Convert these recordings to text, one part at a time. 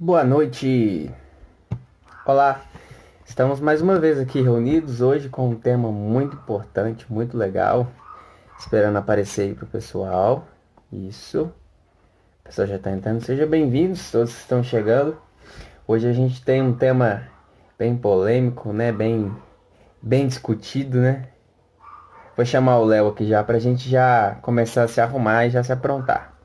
Boa noite! Olá! Estamos mais uma vez aqui reunidos hoje com um tema muito importante, muito legal. Esperando aparecer aí pro pessoal. Isso. O pessoal já está entrando. Sejam bem-vindos, todos que estão chegando. Hoje a gente tem um tema bem polêmico, né? Bem discutido, né? Vou chamar o Léo aqui já pra gente já começar a se arrumar e já se aprontar.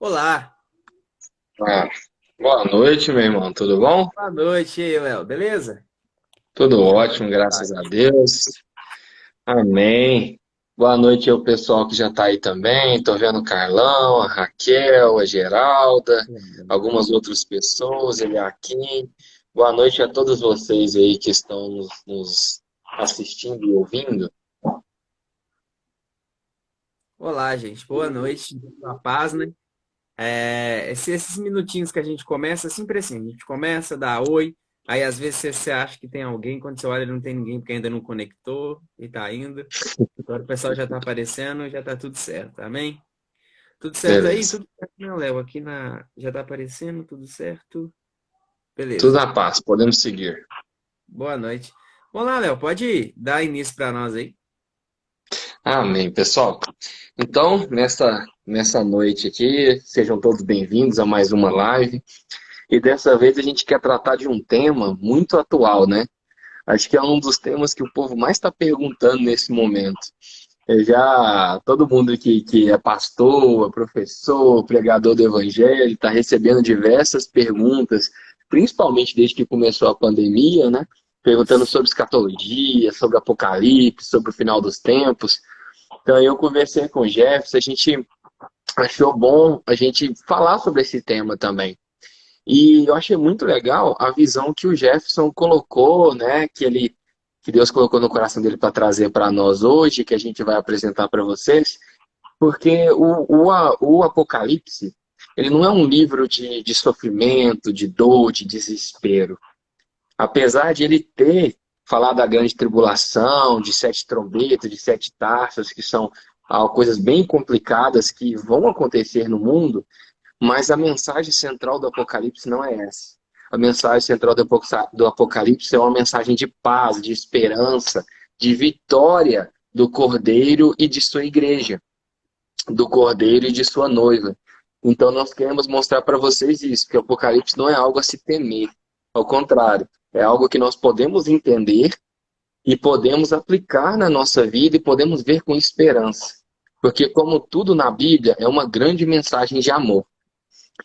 Olá! Ah, boa noite, meu irmão. Tudo bom? Boa noite, e aí, Léo, beleza? Tudo Boa ótimo, graças a Deus. Amém. Boa noite ao pessoal que já está aí também. Tô vendo o Carlão, a Raquel, a Geralda, noite. algumas outras pessoas, ele aqui. Boa noite a todos vocês aí que estão nos assistindo e ouvindo. Olá, gente. Boa noite. A paz, né? Esses minutinhos que a gente começa, sempre assim, a gente começa, dá oi, aí às vezes você acha que tem alguém, quando você olha não tem ninguém porque ainda não conectou e tá indo. Agora o pessoal já tá aparecendo, já tá tudo certo, amém? Tudo certo aí? Beleza. Tudo certo, né, Léo? Aqui já tá aparecendo, tudo certo? Tudo Beleza. na paz, podemos seguir. Boa noite. Vamos lá, Léo, pode dar início para nós aí. Amém, pessoal. Então, nessa noite aqui, sejam todos bem-vindos a mais uma live. E dessa vez a gente quer tratar de um tema muito atual, né? Acho que é um dos temas que o povo mais está perguntando nesse momento. Todo mundo que é pastor, é professor, pregador do evangelho, está recebendo diversas perguntas, principalmente desde que começou a pandemia, né? Perguntando sobre escatologia, sobre Apocalipse, sobre o final dos tempos. Então eu conversei com o Jefferson, a gente achou bom a gente falar sobre esse tema também. E eu achei muito legal a visão que o Jefferson colocou, né? Que Deus colocou no coração dele para trazer para nós hoje, que a gente vai apresentar para vocês, porque o Apocalipse, ele não é um livro de sofrimento, de dor, de desespero. Apesar de ele ter falado da grande tribulação, de sete trombetas, de sete taças, que são coisas bem complicadas que vão acontecer no mundo, mas a mensagem central do Apocalipse não é essa. A mensagem central do Apocalipse é uma mensagem de paz, de esperança, de vitória do Cordeiro e de sua igreja, do Cordeiro e de sua noiva. Então nós queremos mostrar para vocês isso, que o Apocalipse não é algo a se temer. Ao contrário, é algo que nós podemos entender e podemos aplicar na nossa vida e podemos ver com esperança. Porque como tudo na Bíblia, é uma grande mensagem de amor.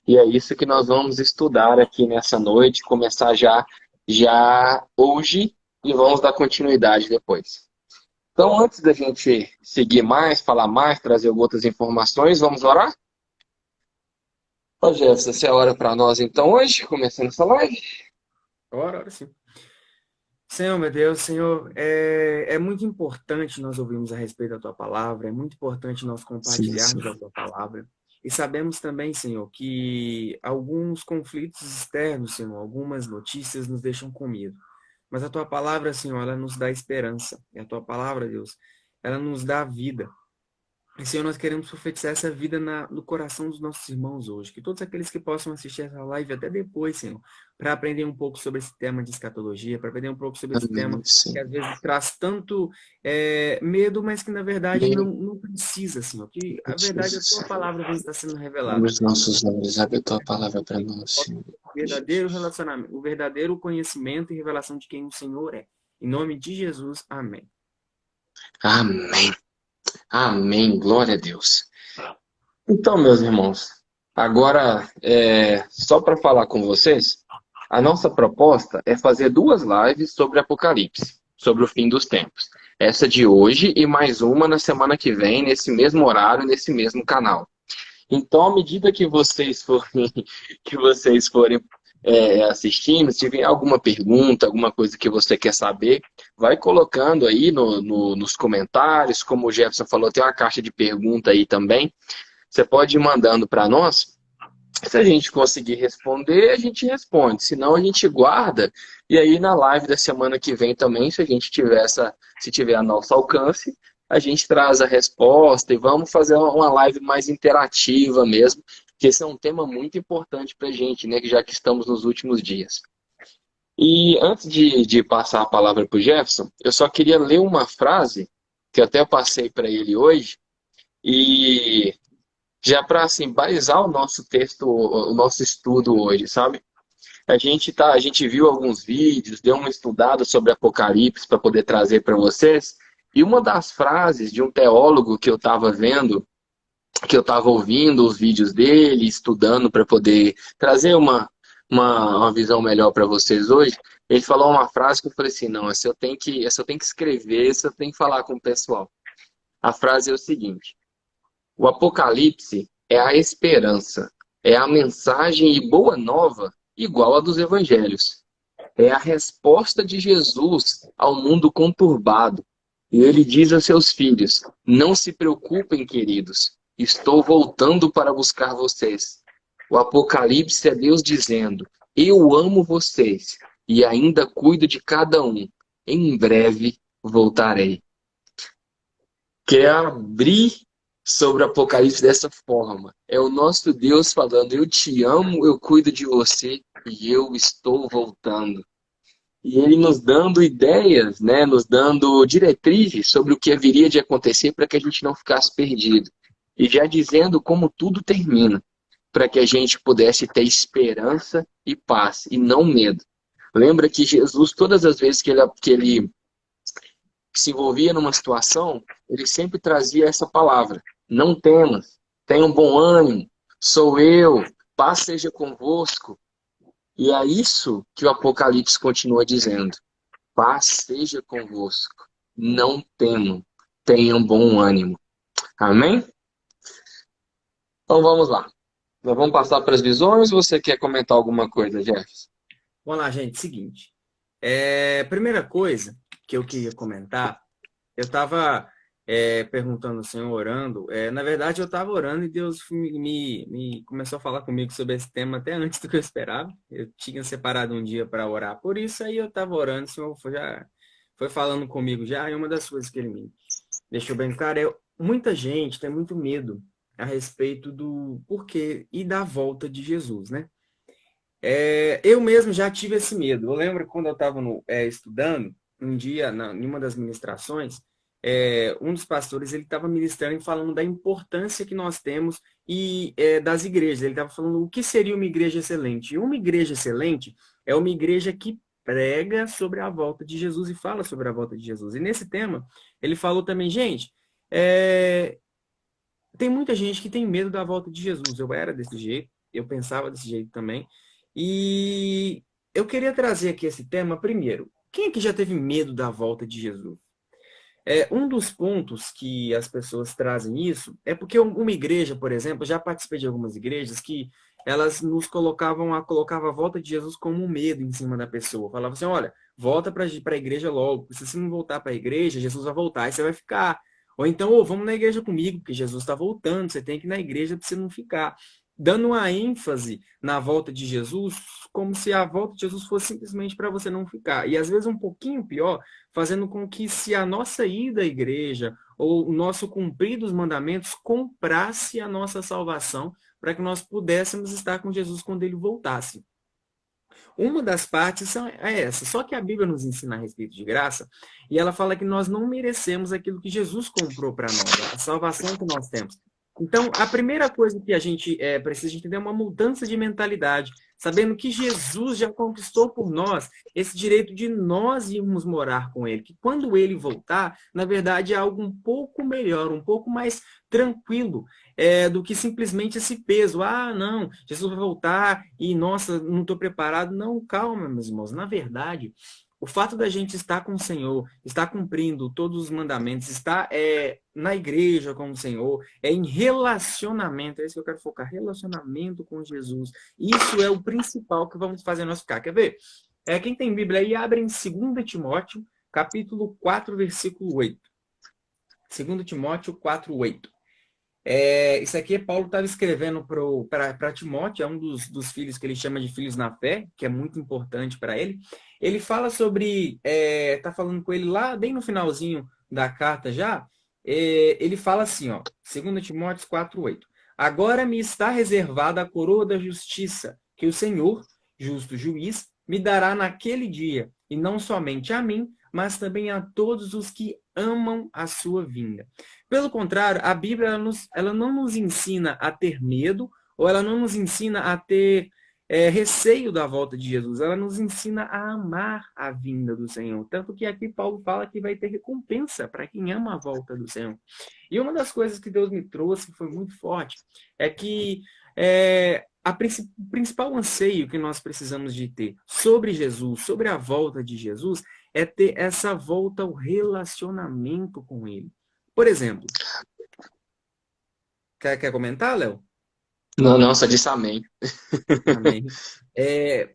E é isso que nós vamos estudar aqui nessa noite, começar já hoje e vamos dar continuidade depois. Então, antes da gente seguir mais, falar mais, trazer outras informações, vamos orar? Ô, Jefferson, você ora para nós então hoje, começando essa live? Ora sim. Senhor, meu Deus, Senhor, é muito importante nós ouvirmos a respeito da Tua palavra, é muito importante nós Sim, sim. compartilharmos a Tua palavra. E sabemos também, Senhor, que alguns conflitos externos, Senhor, algumas notícias nos deixam com medo. Mas a Tua palavra, Senhor, ela nos dá esperança. E a Tua palavra, Deus, ela nos dá vida. E, Senhor, nós queremos profetizar essa vida no coração dos nossos irmãos hoje. Que todos aqueles que possam assistir essa live até depois, Senhor, para aprender um pouco sobre esse tema de escatologia, para aprender um pouco sobre esse tema Amém, que sim. às vezes traz tanto medo, mas que na verdade Amém, não precisa, Senhor. Que a verdade, a Jesus. Tua palavra vem estar sendo Abre revelada. os nossos olhos, abre a tua palavra para nós, Senhor. O verdadeiro relacionamento, o verdadeiro conhecimento e revelação de quem o Senhor é. Em nome de Jesus, amém. Amém. Amém. Glória a Deus. Então, meus irmãos, agora, só para falar com vocês, a nossa proposta é fazer duas lives sobre Apocalipse, sobre o fim dos tempos. Essa de hoje e mais uma na semana que vem, nesse mesmo horário, nesse mesmo canal. Então, à medida que vocês forem, que vocês forem assistindo, se tiver alguma pergunta, alguma coisa que você quer saber, vai colocando aí nos comentários. Como o Jefferson falou, tem uma caixa de pergunta aí também. Você pode ir mandando para nós Se a gente conseguir responder, a gente responde. Se não, a gente guarda. E aí na live da semana que vem também, se a gente tiver se tiver a nosso alcance, a gente traz a resposta e vamos fazer uma live mais interativa mesmo, porque esse é um tema muito importante para a gente, né? Já que estamos nos últimos dias. E antes de passar a palavra para o Jefferson, eu só queria ler uma frase que eu até passei para ele hoje, e já para assim, balizar o nosso texto, o nosso estudo hoje, sabe? A gente viu alguns vídeos, deu uma estudada sobre Apocalipse para poder trazer para vocês. E uma das frases de um teólogo que eu estava vendo, que eu estava ouvindo os vídeos dele, estudando para poder trazer uma visão melhor para vocês hoje, ele falou uma frase que eu falei assim, não, essa eu tenho que escrever, essa eu tenho que falar com o pessoal. A frase é o seguinte: o Apocalipse é a esperança, é a mensagem e boa nova igual a dos evangelhos. É a resposta de Jesus ao mundo conturbado. E ele diz a seus filhos: não se preocupem, queridos, estou voltando para buscar vocês. O Apocalipse é Deus dizendo: eu amo vocês e ainda cuido de cada um. Em breve voltarei. Quer abrir sobre o Apocalipse dessa forma. É o nosso Deus falando: eu te amo, eu cuido de você e eu estou voltando. E ele nos dando ideias, né, nos dando diretrizes sobre o que haveria de acontecer para que a gente não ficasse perdido. E já dizendo como tudo termina, para que a gente pudesse ter esperança e paz, e não medo. Lembra que Jesus, todas as vezes que ele se envolvia numa situação, ele sempre trazia essa palavra: não temas, tenha um bom ânimo, sou eu, paz seja convosco. E é isso que o Apocalipse continua dizendo: paz seja convosco, não temam, tenham bom ânimo. Amém? Então vamos lá. Nós vamos passar para as visões. Você quer comentar alguma coisa, Jefferson? Vamos lá, gente. Seguinte. Primeira coisa que eu queria comentar, eu estava perguntando ao Senhor, orando. Na verdade, eu estava orando e Deus me começou a falar comigo sobre esse tema até antes do que eu esperava. Eu tinha separado um dia para orar por isso, aí eu estava orando, o Senhor já foi falando comigo já, e uma das coisas que ele me deixou bem claro é: muita gente tem muito medo a respeito do porquê e da volta de Jesus, né? Eu mesmo já tive esse medo. Eu lembro quando eu estava estudando, um dia, em uma das ministrações, um dos pastores ele estava ministrando e falando da importância que nós temos das igrejas. Ele estava falando o que seria uma igreja excelente. E uma igreja excelente é uma igreja que prega sobre a volta de Jesus e fala sobre a volta de Jesus. E nesse tema, ele falou também: gente, tem muita gente que tem medo da volta de Jesus. Eu era desse jeito, eu pensava desse jeito também. E eu queria trazer aqui esse tema primeiro. Quem aqui já teve medo da volta de Jesus? Um dos pontos que as pessoas trazem isso é porque uma igreja, por exemplo, eu já participei de algumas igrejas que elas nos colocavam a volta de Jesus como um medo em cima da pessoa. Falava assim: olha, volta para a igreja logo. Se você não voltar para a igreja, Jesus vai voltar, aí você vai ficar. Ou então: vamos na igreja comigo, porque Jesus está voltando, você tem que ir na igreja para você não ficar. Dando uma ênfase na volta de Jesus, como se a volta de Jesus fosse simplesmente para você não ficar. E às vezes um pouquinho pior, fazendo com que, se a nossa ida à igreja ou o nosso cumprir dos mandamentos comprasse a nossa salvação, para que nós pudéssemos estar com Jesus quando ele voltasse. Uma das partes é essa. Só que a Bíblia nos ensina a respeito de graça, e ela fala que nós não merecemos aquilo que Jesus comprou para nós, a salvação que nós temos. Então, a primeira coisa que a gente precisa entender é uma mudança de mentalidade, sabendo que Jesus já conquistou por nós esse direito de nós irmos morar com ele, que quando ele voltar, na verdade é algo um pouco melhor, um pouco mais tranquilo, do que simplesmente esse peso. Ah, não, Jesus vai voltar e, nossa, não estou preparado. Não, calma, meus irmãos. Na verdade, o fato da gente estar com o Senhor, estar cumprindo todos os mandamentos, estar na igreja com o Senhor, em relacionamento, é isso que eu quero focar: relacionamento com Jesus. Isso é o principal que vamos fazer nós ficar. Quer ver? Quem tem Bíblia aí, abre em 2 Timóteo, capítulo 4, versículo 8. 2 Timóteo 4, 8. Isso aqui Paulo estava escrevendo para Timóteo, é um dos filhos que ele chama de filhos na fé, que é muito importante para ele. Ele fala sobre, tá falando com ele lá bem no finalzinho da carta já, ele fala assim, ó, 2 Timóteo 4:8. Agora me está reservada a coroa da justiça, que o Senhor, justo juiz, me dará naquele dia, e não somente a mim, mas também a todos os que amam a sua vinda. Pelo contrário, a Bíblia ela não nos ensina a ter medo, ou ela não nos ensina a ter receio da volta de Jesus. Ela nos ensina a amar a vinda do Senhor. Tanto que aqui Paulo fala que vai ter recompensa para quem ama a volta do Senhor. E uma das coisas que Deus me trouxe, que foi muito forte, é que o principal anseio que nós precisamos de ter sobre Jesus, sobre a volta de Jesus, é ter essa volta ao relacionamento com Ele. Por exemplo, quer comentar, Léo? Não, não, só disse amém. Amém. É,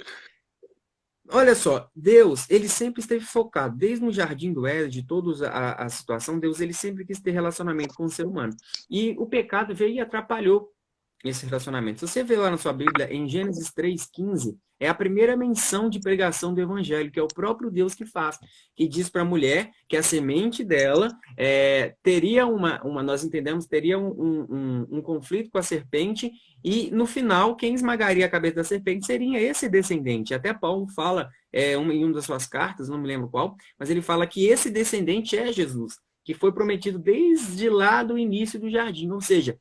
olha só, Deus, ele sempre esteve focado, desde no Jardim do Éden, de toda a situação, Deus, ele sempre quis ter relacionamento com o ser humano. E o pecado veio e atrapalhou esse relacionamento. Se você vê lá na sua Bíblia, em Gênesis 3:15, é a primeira menção de pregação do Evangelho, que é o próprio Deus que faz, que diz para a mulher que a semente dela teria nós entendemos, teria um conflito com a serpente, e no final, quem esmagaria a cabeça da serpente seria esse descendente. Até Paulo fala em uma das suas cartas, não me lembro qual, mas ele fala que esse descendente é Jesus, que foi prometido desde lá do início do jardim, ou seja,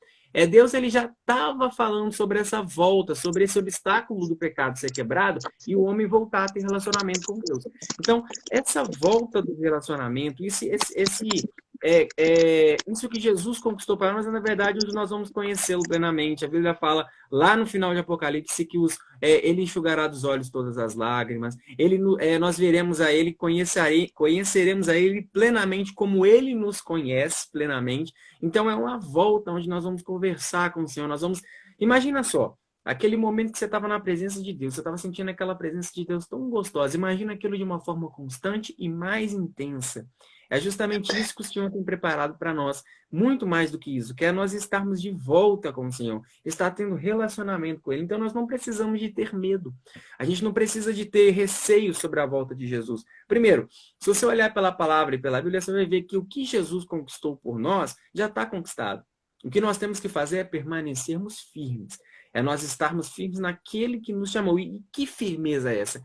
Deus ele já estava falando sobre essa volta, sobre esse obstáculo do pecado ser quebrado e o homem voltar a ter relacionamento com Deus. Então, essa volta do relacionamento, isso que Jesus conquistou para nós, é, na verdade, onde nós vamos conhecê-lo plenamente. A Bíblia fala lá no final de Apocalipse que ele enxugará dos olhos todas as lágrimas, nós veremos a ele, conheceremos a ele plenamente como ele nos conhece plenamente. Então é uma volta onde nós vamos conversar com o Senhor, nós vamos... Imagina só, aquele momento que você estava na presença de Deus, você estava sentindo aquela presença de Deus tão gostosa, imagina aquilo de uma forma constante e mais intensa. É justamente isso que o Senhor tem preparado para nós, muito mais do que isso, que é nós estarmos de volta com o Senhor, estar tendo relacionamento com Ele. Então nós não precisamos de ter medo, a gente não precisa de ter receio sobre a volta de Jesus. Primeiro, se você olhar pela palavra e pela Bíblia, você vai ver que o que Jesus conquistou por nós já está conquistado. O que nós temos que fazer é permanecermos firmes, é nós estarmos firmes naquele que nos chamou. E que firmeza é essa?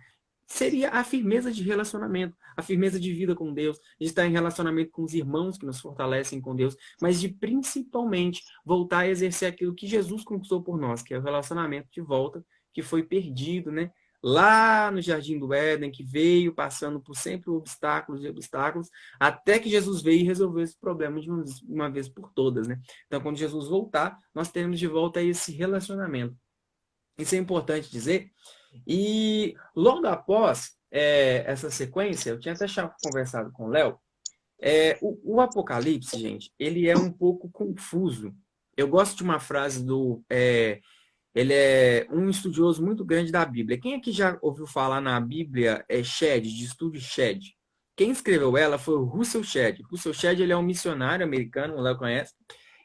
Seria a firmeza de relacionamento, a firmeza de vida com Deus, de estar em relacionamento com os irmãos que nos fortalecem com Deus, mas de principalmente voltar a exercer aquilo que Jesus conquistou por nós, que é o relacionamento de volta, que foi perdido, né? Lá no Jardim do Éden, que veio passando por sempre obstáculos e obstáculos, até que Jesus veio e resolveu esse problema de uma vez por todas, né? Então, quando Jesus voltar, nós teremos de volta esse relacionamento. Isso é importante dizer. E logo após essa sequência, eu tinha até conversado com o Léo, o Apocalipse, gente, ele é um pouco confuso. Eu gosto de uma frase ele é um estudioso muito grande da Bíblia. Quem aqui já ouviu falar na Bíblia Shedd, de estudo Shedd? Quem escreveu ela foi o Russell Shedd. Russell Shedd, ele é um missionário americano, o Léo conhece.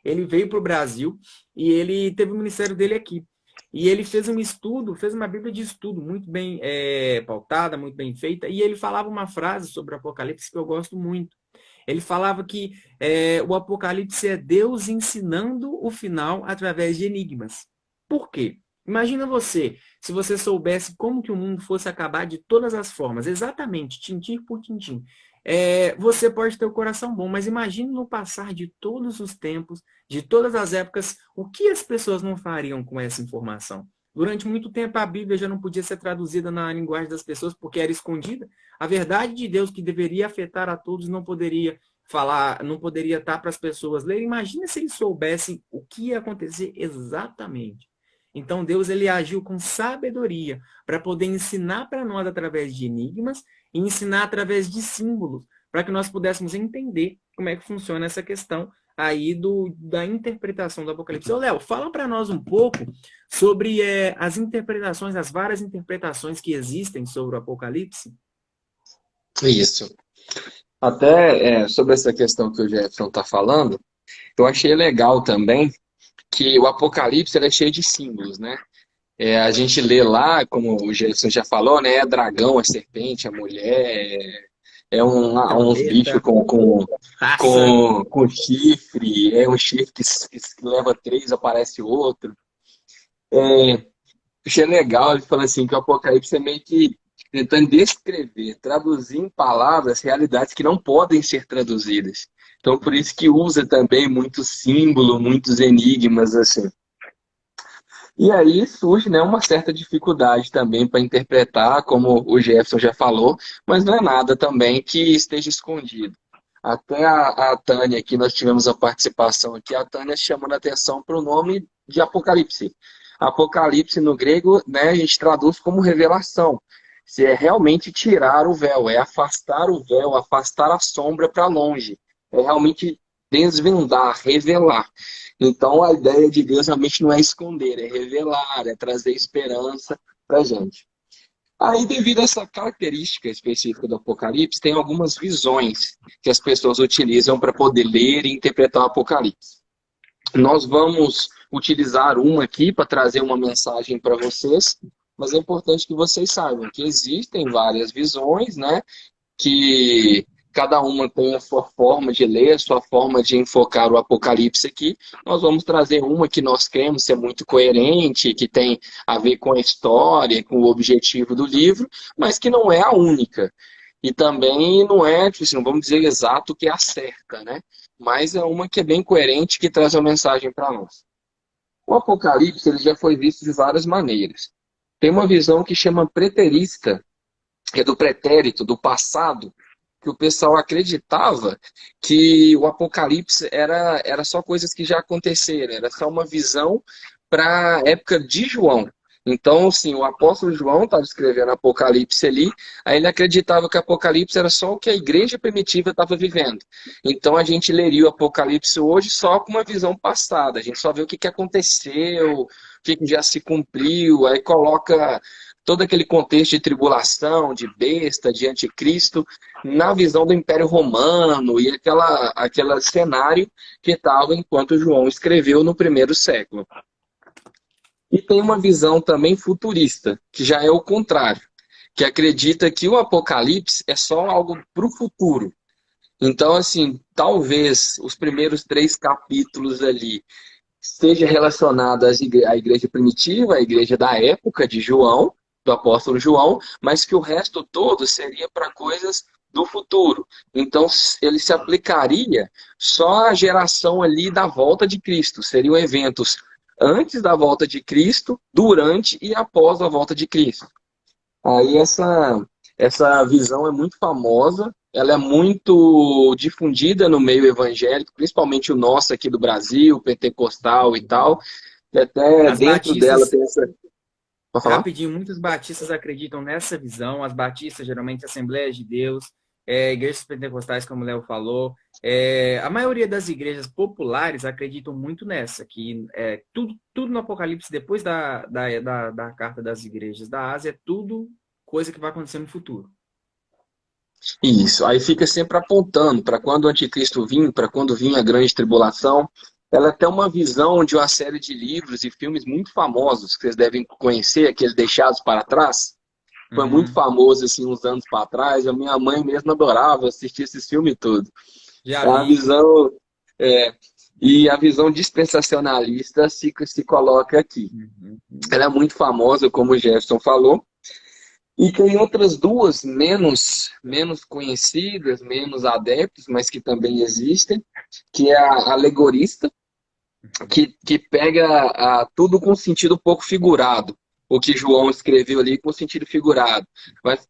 Ele veio para o Brasil e ele teve o ministério dele aqui. E ele fez um estudo, fez uma Bíblia de estudo muito bem pautada, muito bem feita, e ele falava uma frase sobre o Apocalipse que eu gosto muito. Ele falava que o Apocalipse é Deus ensinando o final através de enigmas. Por quê? Imagina você, se você soubesse como que o mundo fosse acabar de todas as formas, exatamente, tintim por tintim. Você pode ter o coração bom, mas imagine no passar de todos os tempos, de todas as épocas, o que as pessoas não fariam com essa informação? Durante muito tempo a Bíblia já não podia ser traduzida na linguagem das pessoas porque era escondida. A verdade de Deus que deveria afetar a todos não poderia falar, não poderia estar para as pessoas lerem. Imagina se eles soubessem o que ia acontecer exatamente. Então Deus ele agiu com sabedoria para poder ensinar para nós através de enigmas e ensinar através de símbolos, para que nós pudéssemos entender como é que funciona essa questão aí da interpretação do Apocalipse. Ô, Léo, fala para nós um pouco sobre as interpretações, as várias interpretações que existem sobre o Apocalipse. Isso. Até sobre essa questão que o Jefferson está falando, eu achei legal também que o Apocalipse ele é cheio de símbolos, né? A gente lê lá, como o Gerson já falou, né? É dragão, é serpente, é mulher, uns bichos Trombeta, taça. com chifre, é um chifre que leva três, aparece outro. Achei legal, ele fala assim, que o Apocalipse é meio que tentando descrever, traduzir em palavras realidades que não podem ser traduzidas. Então, por isso que usa também muito símbolo, muitos enigmas, assim. E aí surge, né, uma certa dificuldade também para interpretar, como o Jefferson já falou, mas não é nada também que esteja escondido. Até a Tânia aqui, nós tivemos a participação aqui, a Tânia chamando a atenção para o nome de Apocalipse. Apocalipse no grego, né, a gente traduz como revelação. Se é realmente tirar o véu, é afastar o véu, afastar a sombra para longe. É realmente desvendar, revelar. Então a ideia de Deus realmente não é esconder, é revelar, é trazer esperança para a gente. Aí, devido a essa característica específica do Apocalipse, tem algumas visões que as pessoas utilizam para poder ler e interpretar o Apocalipse. Nós vamos utilizar uma aqui para trazer uma mensagem para vocês, mas é importante que vocês saibam que existem várias visões, né? Que cada uma tem a sua forma de ler, a sua forma de enfocar o Apocalipse aqui. Nós vamos trazer uma que nós cremos ser muito coerente, que tem a ver com a história, com o objetivo do livro, mas que não é a única. E também não é, tipo assim, não vamos dizer exato que é a certa, né? Mas é uma que é bem coerente, que traz uma mensagem para nós. O Apocalipse ele já foi visto de várias maneiras. Tem uma visão que chama preterista, que é do pretérito, do passado, que o pessoal acreditava que o Apocalipse era só coisas que já aconteceram, era só uma visão para a época de João. Então, sim, o apóstolo João estava escrevendo Apocalipse ali, aí ele acreditava que Apocalipse era só o que a igreja primitiva estava vivendo. Então, a gente leria o Apocalipse hoje só com uma visão passada, a gente só vê o que, que aconteceu, o que, que já se cumpriu, aí coloca todo aquele contexto de tribulação, de besta, de anticristo, na visão do Império Romano e aquele cenário que estava enquanto João escreveu no primeiro século. E tem uma visão também futurista, que já é o contrário, que acredita que o Apocalipse é só algo para o futuro. Então, assim, talvez os primeiros três capítulos ali esteja relacionado à igreja primitiva, à igreja da época de João, do apóstolo João, mas que o resto todo seria para coisas do futuro. Então, ele se aplicaria só à geração ali da volta de Cristo. Seriam eventos antes da volta de Cristo, durante e após a volta de Cristo. Aí essa visão é muito famosa, ela é muito difundida no meio evangélico, principalmente o nosso aqui do Brasil, pentecostal e tal. E até As dentro dela batistas, tem essa. Pode falar? rapidinho, muitos batistas acreditam nessa visão. As batistas, geralmente, Assembleias de Deus, igrejas pentecostais, como o Léo falou. A maioria das igrejas populares acreditam muito nessa, que tudo no Apocalipse, depois da carta das igrejas da Ásia, é tudo coisa que vai acontecer no futuro. Isso. Aí fica sempre apontando para quando o anticristo vir, para quando vir a grande tribulação. Ela tem uma visão de uma série de livros e filmes muito famosos, que vocês devem conhecer, aqueles Deixados para Trás. Foi muito Uhum. famoso, assim, uns anos para trás. A minha mãe mesmo adorava assistir esses filmes todos. Já A vi. visão, é, e a visão dispensacionalista se coloca aqui. Uhum. Ela é muito famosa, como o Jefferson falou, e tem outras duas menos conhecidas, menos adeptas, mas que também existem, que é a alegorista, que pega tudo com sentido um pouco figurado. O que João escreveu ali com sentido figurado.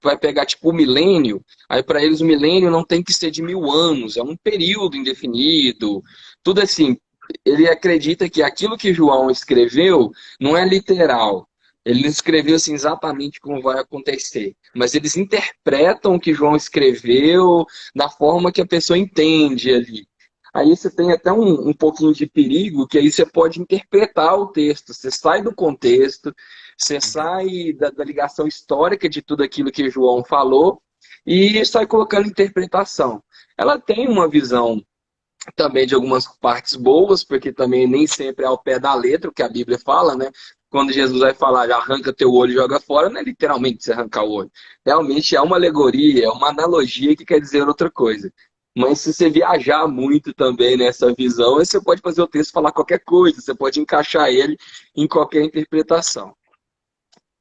Vai pegar tipo o milênio, aí para eles o milênio não tem que ser de 1000 anos, é um período indefinido. Tudo assim, ele acredita que aquilo que João escreveu não é literal. Ele não escreveu assim exatamente como vai acontecer, mas eles interpretam o que João escreveu da forma que a pessoa entende ali. Aí você tem até um pouquinho de perigo, que aí você pode interpretar o texto. Você sai do contexto, você sai da ligação histórica de tudo aquilo que João falou e sai colocando interpretação. Ela tem uma visão também de algumas partes boas, porque também nem sempre é ao pé da letra o que a Bíblia fala, né? Quando Jesus vai falar, arranca teu olho e joga fora, não é literalmente você arrancar o olho. Realmente é uma alegoria, é uma analogia que quer dizer outra coisa. Mas se você viajar muito também nessa visão, você pode fazer o texto falar qualquer coisa, você pode encaixar ele em qualquer interpretação.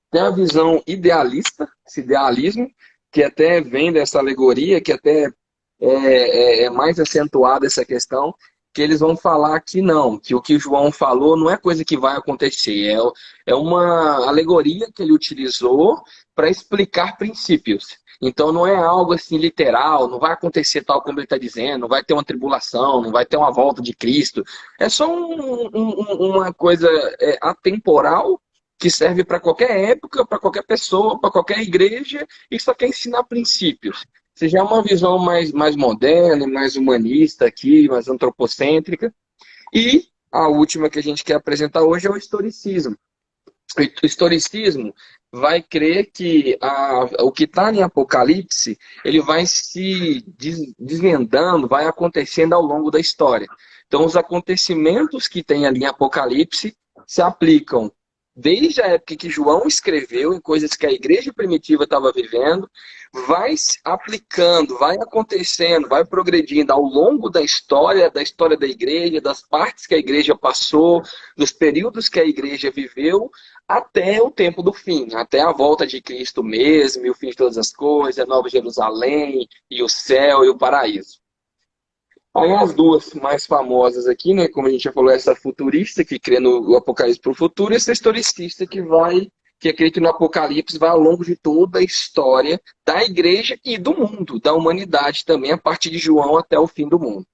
Tem a visão idealista, esse idealismo, que até vem dessa alegoria, que até é mais acentuada essa questão, que eles vão falar que não, que o que João falou não é coisa que vai acontecer, é uma alegoria que ele utilizou para explicar princípios. Então não é algo assim literal, não vai acontecer tal como ele está dizendo, não vai ter uma tribulação, não vai ter uma volta de Cristo. É só uma coisa atemporal que serve para qualquer época, para qualquer pessoa, para qualquer igreja, e só quer ensinar princípios. Se já é uma visão mais moderna, mais humanista aqui, mais antropocêntrica. E a última que a gente quer apresentar hoje é o historicismo. O historicismo vai crer que o que está em Apocalipse, ele vai se desvendando, vai acontecendo ao longo da história. Então, os acontecimentos que tem ali em Apocalipse se aplicam desde a época que João escreveu, em coisas que a igreja primitiva estava vivendo, vai se aplicando, vai acontecendo, vai progredindo ao longo da história da igreja, das partes que a igreja passou, dos períodos que a igreja viveu, até o tempo do fim, até a volta de Cristo mesmo, e o fim de todas as coisas, a Nova Jerusalém, e o céu e o paraíso. Aí as duas mais famosas aqui, né, como a gente já falou, essa futurista que crê no Apocalipse para o futuro, e essa historicista que acredita que no Apocalipse vai ao longo de toda a história da igreja e do mundo, da humanidade também, a partir de João até o fim do mundo.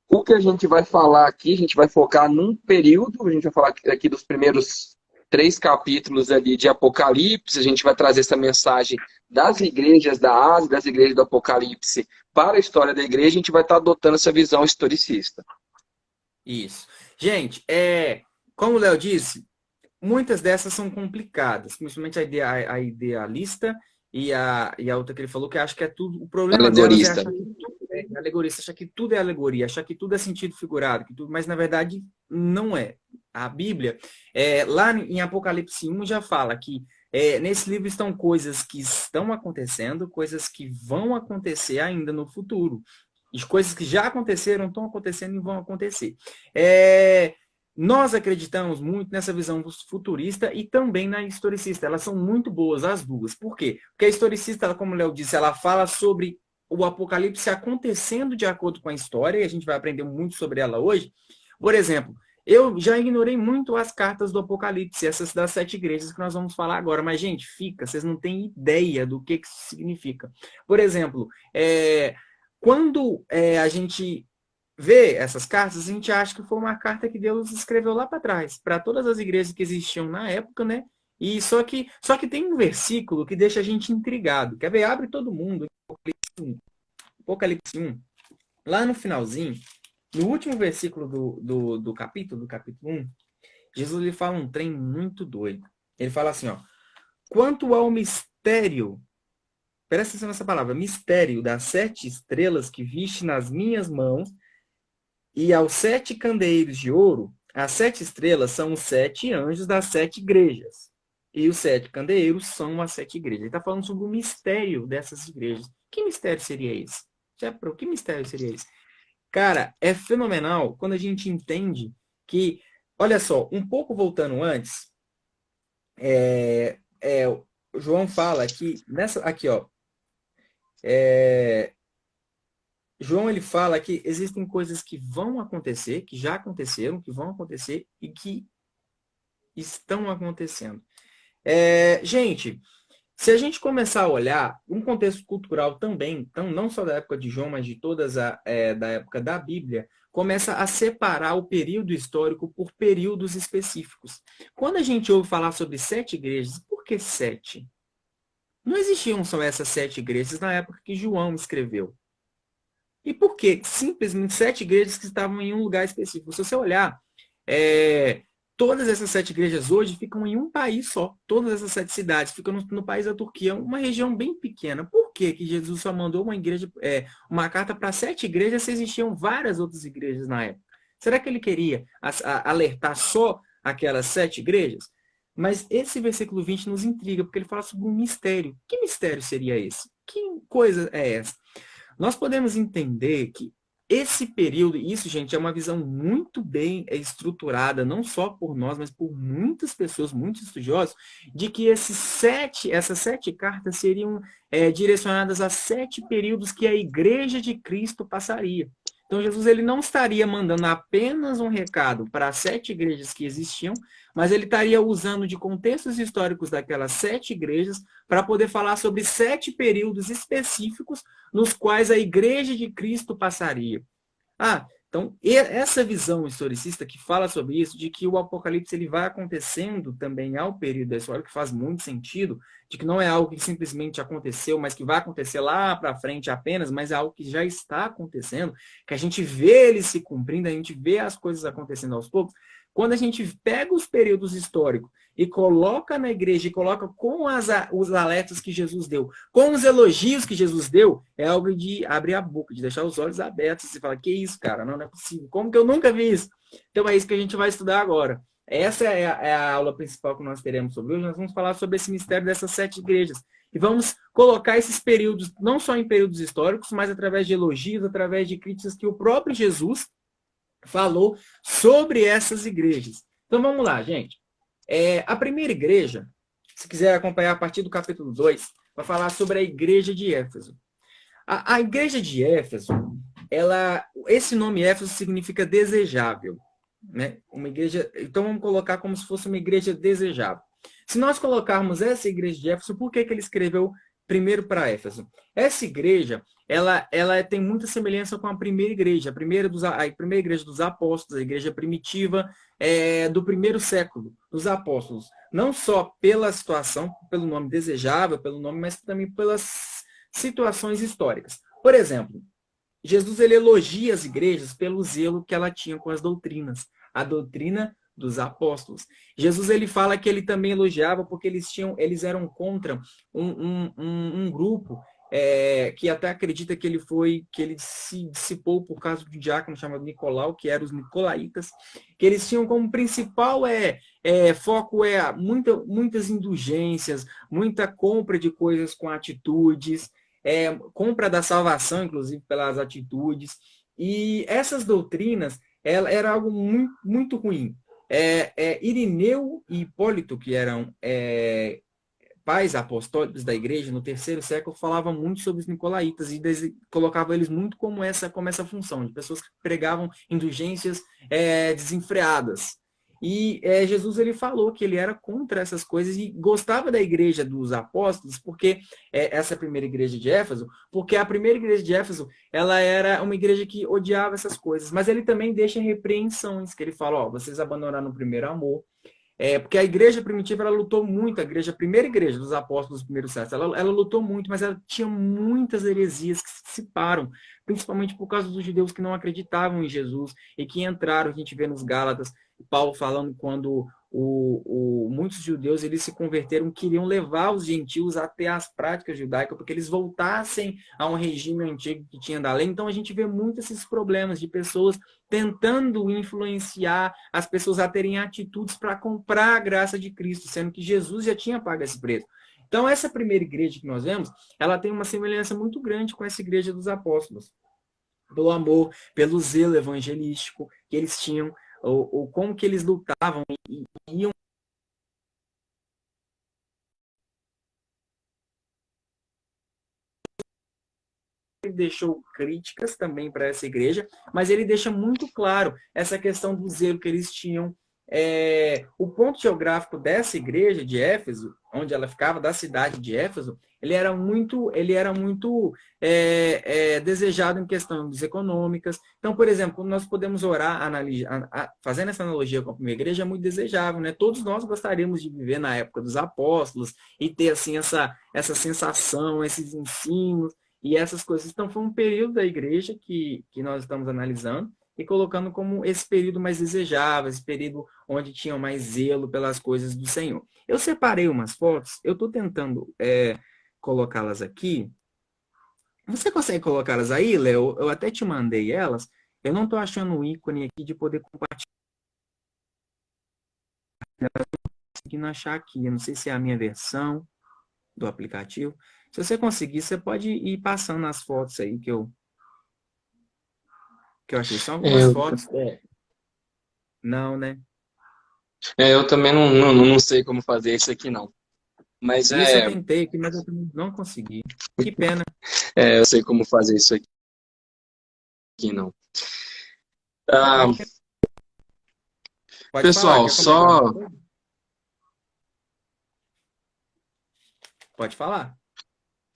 O que a gente vai falar aqui, a gente vai focar num período, a gente vai falar aqui dos primeiros 3 capítulos ali de Apocalipse, a gente vai trazer essa mensagem das igrejas da Ásia, das igrejas do Apocalipse para a história da igreja, a gente vai estar adotando essa visão historicista. Isso. Gente, como o Léo disse, muitas dessas são complicadas, principalmente a idealista e a outra que ele falou, que acha que é tudo. O problema delas é Alegorista. achar que tudo é alegorista, achar que tudo é alegoria, achar que tudo é sentido figurado, mas na verdade não é. A Bíblia, lá em Apocalipse 1 já fala que nesse livro estão coisas que estão acontecendo, coisas que vão acontecer ainda no futuro. E coisas que já aconteceram, estão acontecendo e vão acontecer. Nós acreditamos muito nessa visão futurista e também na historicista. Elas são muito boas, as duas. Por quê? Porque a historicista, como o Léo disse, ela fala sobre o Apocalipse acontecendo de acordo com a história, e a gente vai aprender muito sobre ela hoje. Por exemplo, eu já ignorei muito as cartas do Apocalipse, essas das 7 igrejas que nós vamos falar agora. Mas, gente, vocês não têm ideia do que isso significa. Por exemplo, quando a gente vê essas cartas, a gente acha que foi uma carta que Deus escreveu lá para trás, para todas as igrejas que existiam na época, né? E só que tem um versículo que deixa a gente intrigado. Quer ver? Abre todo mundo. Apocalipse 1. Lá no finalzinho, no último versículo do capítulo 1, Jesus lhe fala um trem muito doido. Ele fala assim, ó: quanto ao mistério, presta atenção nessa palavra, mistério das 7 estrelas que viste nas minhas mãos, e aos 7 candeeiros de ouro, as 7 estrelas são os 7 anjos das 7 igrejas. E os 7 candeeiros são as 7 igrejas. Ele está falando sobre o mistério dessas igrejas. Que mistério seria esse? Que mistério seria esse? Cara, é fenomenal quando a gente entende que, olha só, um pouco voltando antes, o João fala que aqui, ó, João ele fala que existem coisas que vão acontecer, que já aconteceram, que vão acontecer e que estão acontecendo. Gente, se a gente começar a olhar um contexto cultural também, então não só da época de João, mas de todas da época da Bíblia, começa a separar o período histórico por períodos específicos. Quando a gente ouve falar sobre 7 igrejas, por que 7? Não existiam só essas 7 igrejas na época que João escreveu. E por quê? Simplesmente 7 igrejas que estavam em um lugar específico. Se você olhar, Todas essas 7 igrejas hoje ficam em um país só. Todas essas 7 cidades ficam no país da Turquia, uma região bem pequena. Por que que Jesus só mandou uma igreja, uma carta para 7 igrejas se existiam várias outras igrejas na época? Será que ele queria alertar só aquelas 7 igrejas? Mas esse versículo 20 nos intriga, porque ele fala sobre um mistério. Que mistério seria esse? Que coisa é essa? Nós podemos entender que esse período, isso, gente, é uma visão muito bem estruturada, não só por nós, mas por muitas pessoas, muitos estudiosos, de que essas 7 cartas seriam direcionadas a 7 períodos que a Igreja de Cristo passaria. Então, Jesus ele não estaria mandando apenas um recado para as 7 igrejas que existiam, mas ele estaria usando de contextos históricos daquelas 7 igrejas para poder falar sobre 7 períodos específicos nos quais a Igreja de Cristo passaria. Então, essa visão historicista que fala sobre isso, de que o Apocalipse ele vai acontecendo também ao período da história, que faz muito sentido, de que não é algo que simplesmente aconteceu, mas que vai acontecer lá para frente apenas, mas é algo que já está acontecendo, que a gente vê ele se cumprindo, a gente vê as coisas acontecendo aos poucos. Quando a gente pega os períodos históricos e coloca na igreja, e coloca com os alertas que Jesus deu, com os elogios que Jesus deu, é algo de abrir a boca, de deixar os olhos abertos e falar, que isso, cara? Não é possível. Como que eu nunca vi isso? Então é isso que a gente vai estudar agora. Essa é a aula principal que nós teremos sobre hoje. Nós vamos falar sobre esse mistério dessas 7 igrejas. E vamos colocar esses períodos, não só em períodos históricos, mas através de elogios, através de críticas que o próprio Jesus falou sobre essas igrejas. Então vamos lá, gente. A primeira igreja, se quiser acompanhar a partir do capítulo 2, vai falar sobre a igreja de Éfeso. A igreja de Éfeso, esse nome Éfeso significa desejável, né? Uma igreja, então vamos colocar como se fosse uma igreja desejável. Se nós colocarmos essa igreja de Éfeso, por que ele escreveu primeiro para Éfeso? Essa igreja, ela tem muita semelhança com a primeira igreja, a primeira igreja dos apóstolos, a igreja primitiva do primeiro século dos apóstolos. Não só pela situação, pelo nome desejável, pelo nome, mas também pelas situações históricas. Por exemplo, Jesus ele elogia as igrejas pelo zelo que ela tinha com as doutrinas. A doutrina dos apóstolos. Jesus ele fala que ele também elogiava porque eles eram contra um grupo que até acredita que ele se dissipou por causa de um diácono chamado Nicolau, que eram os nicolaítas, que eles tinham como principal foco muitas indulgências, muita compra de coisas com atitudes, compra da salvação, inclusive, pelas atitudes. E essas doutrinas era algo muito, muito ruim. Irineu e Hipólito, que eram pais apostólicos da igreja no terceiro século, falavam muito sobre os nicolaítas e colocavam eles muito como essa função, de pessoas que pregavam indulgências desenfreadas. E Jesus ele falou que ele era contra essas coisas e gostava da igreja dos apóstolos, porque essa primeira igreja de Éfeso, porque a primeira igreja de Éfeso ela era uma igreja que odiava essas coisas, mas ele também deixa repreensões, que ele fala, vocês abandonaram o primeiro amor. Porque a igreja primitiva ela lutou muito, a primeira igreja dos apóstolos do primeiro século, ela lutou muito, mas ela tinha muitas heresias que se dissiparam, principalmente por causa dos judeus que não acreditavam em Jesus e que entraram, a gente vê nos Gálatas, Paulo falando quando muitos judeus eles se converteram, queriam levar os gentios até as práticas judaicas, porque eles voltassem a um regime antigo que tinha da lei. Então a gente vê muitos esses problemas de pessoas tentando influenciar as pessoas a terem atitudes para comprar a graça de Cristo, sendo que Jesus já tinha pago esse preço. Então essa primeira igreja que nós vemos, ela tem uma semelhança muito grande com essa igreja dos apóstolos, pelo amor, pelo zelo evangelístico que eles tinham, ou como que eles lutavam e iam deixou críticas também para essa igreja, mas ele deixa muito claro essa questão do zelo que eles tinham. O ponto geográfico dessa igreja de Éfeso, onde ela ficava, da cidade de Éfeso, ele era muito desejado em questões econômicas. Então, por exemplo, nós podemos orar, fazendo essa analogia com a primeira igreja, é muito desejável, né? Todos nós gostaríamos de viver na época dos apóstolos e ter assim essa sensação, esses ensinos e essas coisas. Então, foi um período da igreja que nós estamos analisando, e colocando como esse período mais desejável, esse período onde tinham mais zelo pelas coisas do Senhor. Eu separei umas fotos, eu estou tentando colocá-las aqui. Você consegue colocá-las aí, Léo? Eu até te mandei elas. Eu não estou achando o ícone aqui de poder compartilhar, conseguindo achar aqui. Eu não sei se é a minha versão do aplicativo. Se você conseguir, você pode ir passando as fotos aí que eu achei. São É, algumas eu, fotos. Não, né? eu também não sei como fazer isso aqui, não. Mas Isso eu tentei aqui, mas eu também não consegui. Que pena. eu sei como fazer isso aqui, não. Ah, Pode falar, pessoal, quer comentar alguma só, coisa? Pode falar.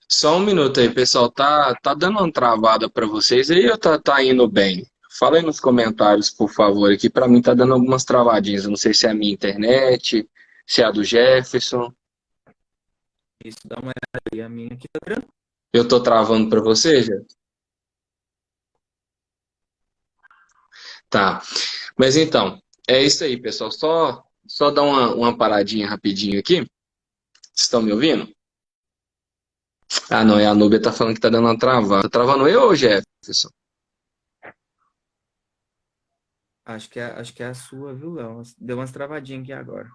só um minuto aí, pessoal. Tá dando uma travada para vocês aí ou tá indo bem? Fala aí nos comentários, por favor, aqui. Para mim tá dando algumas travadinhas. Eu não sei se é a minha internet, se é a do Jefferson. Isso, dá uma olhada aí. A minha aqui tá tranquila. Eu tô travando para você, já? Tá. Mas então, é isso aí, pessoal. Só dar uma paradinha rapidinho aqui. Vocês estão me ouvindo? Ah, não, é a Núbia tá falando que tá dando uma travada. Tá travando eu ou Jefferson? Acho que é a sua, viu, Léo? Deu umas travadinhas aqui agora.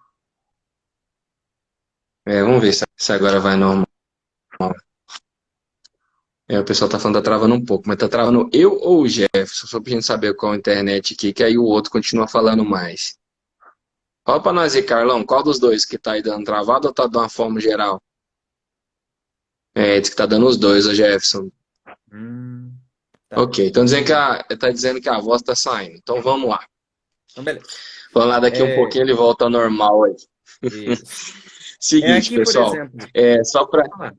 Vamos ver se agora vai normal. O pessoal tá falando que tá travando um pouco, mas tá travando eu ou o Jefferson? Só pra gente saber qual a internet aqui, que aí o outro continua falando mais. Fala pra nós aí, Carlão, qual dos dois que tá aí dando travado ou tá de uma forma geral? Diz que tá dando os dois, o Jefferson. Tá. Ok, então tá dizendo que a voz tá saindo. Então vamos lá. Então, beleza. Vamos lá, daqui um É, pouquinho ele volta ao normal aí. isso. Seguinte, Aqui, por pessoal, exemplo. só para Pode falar.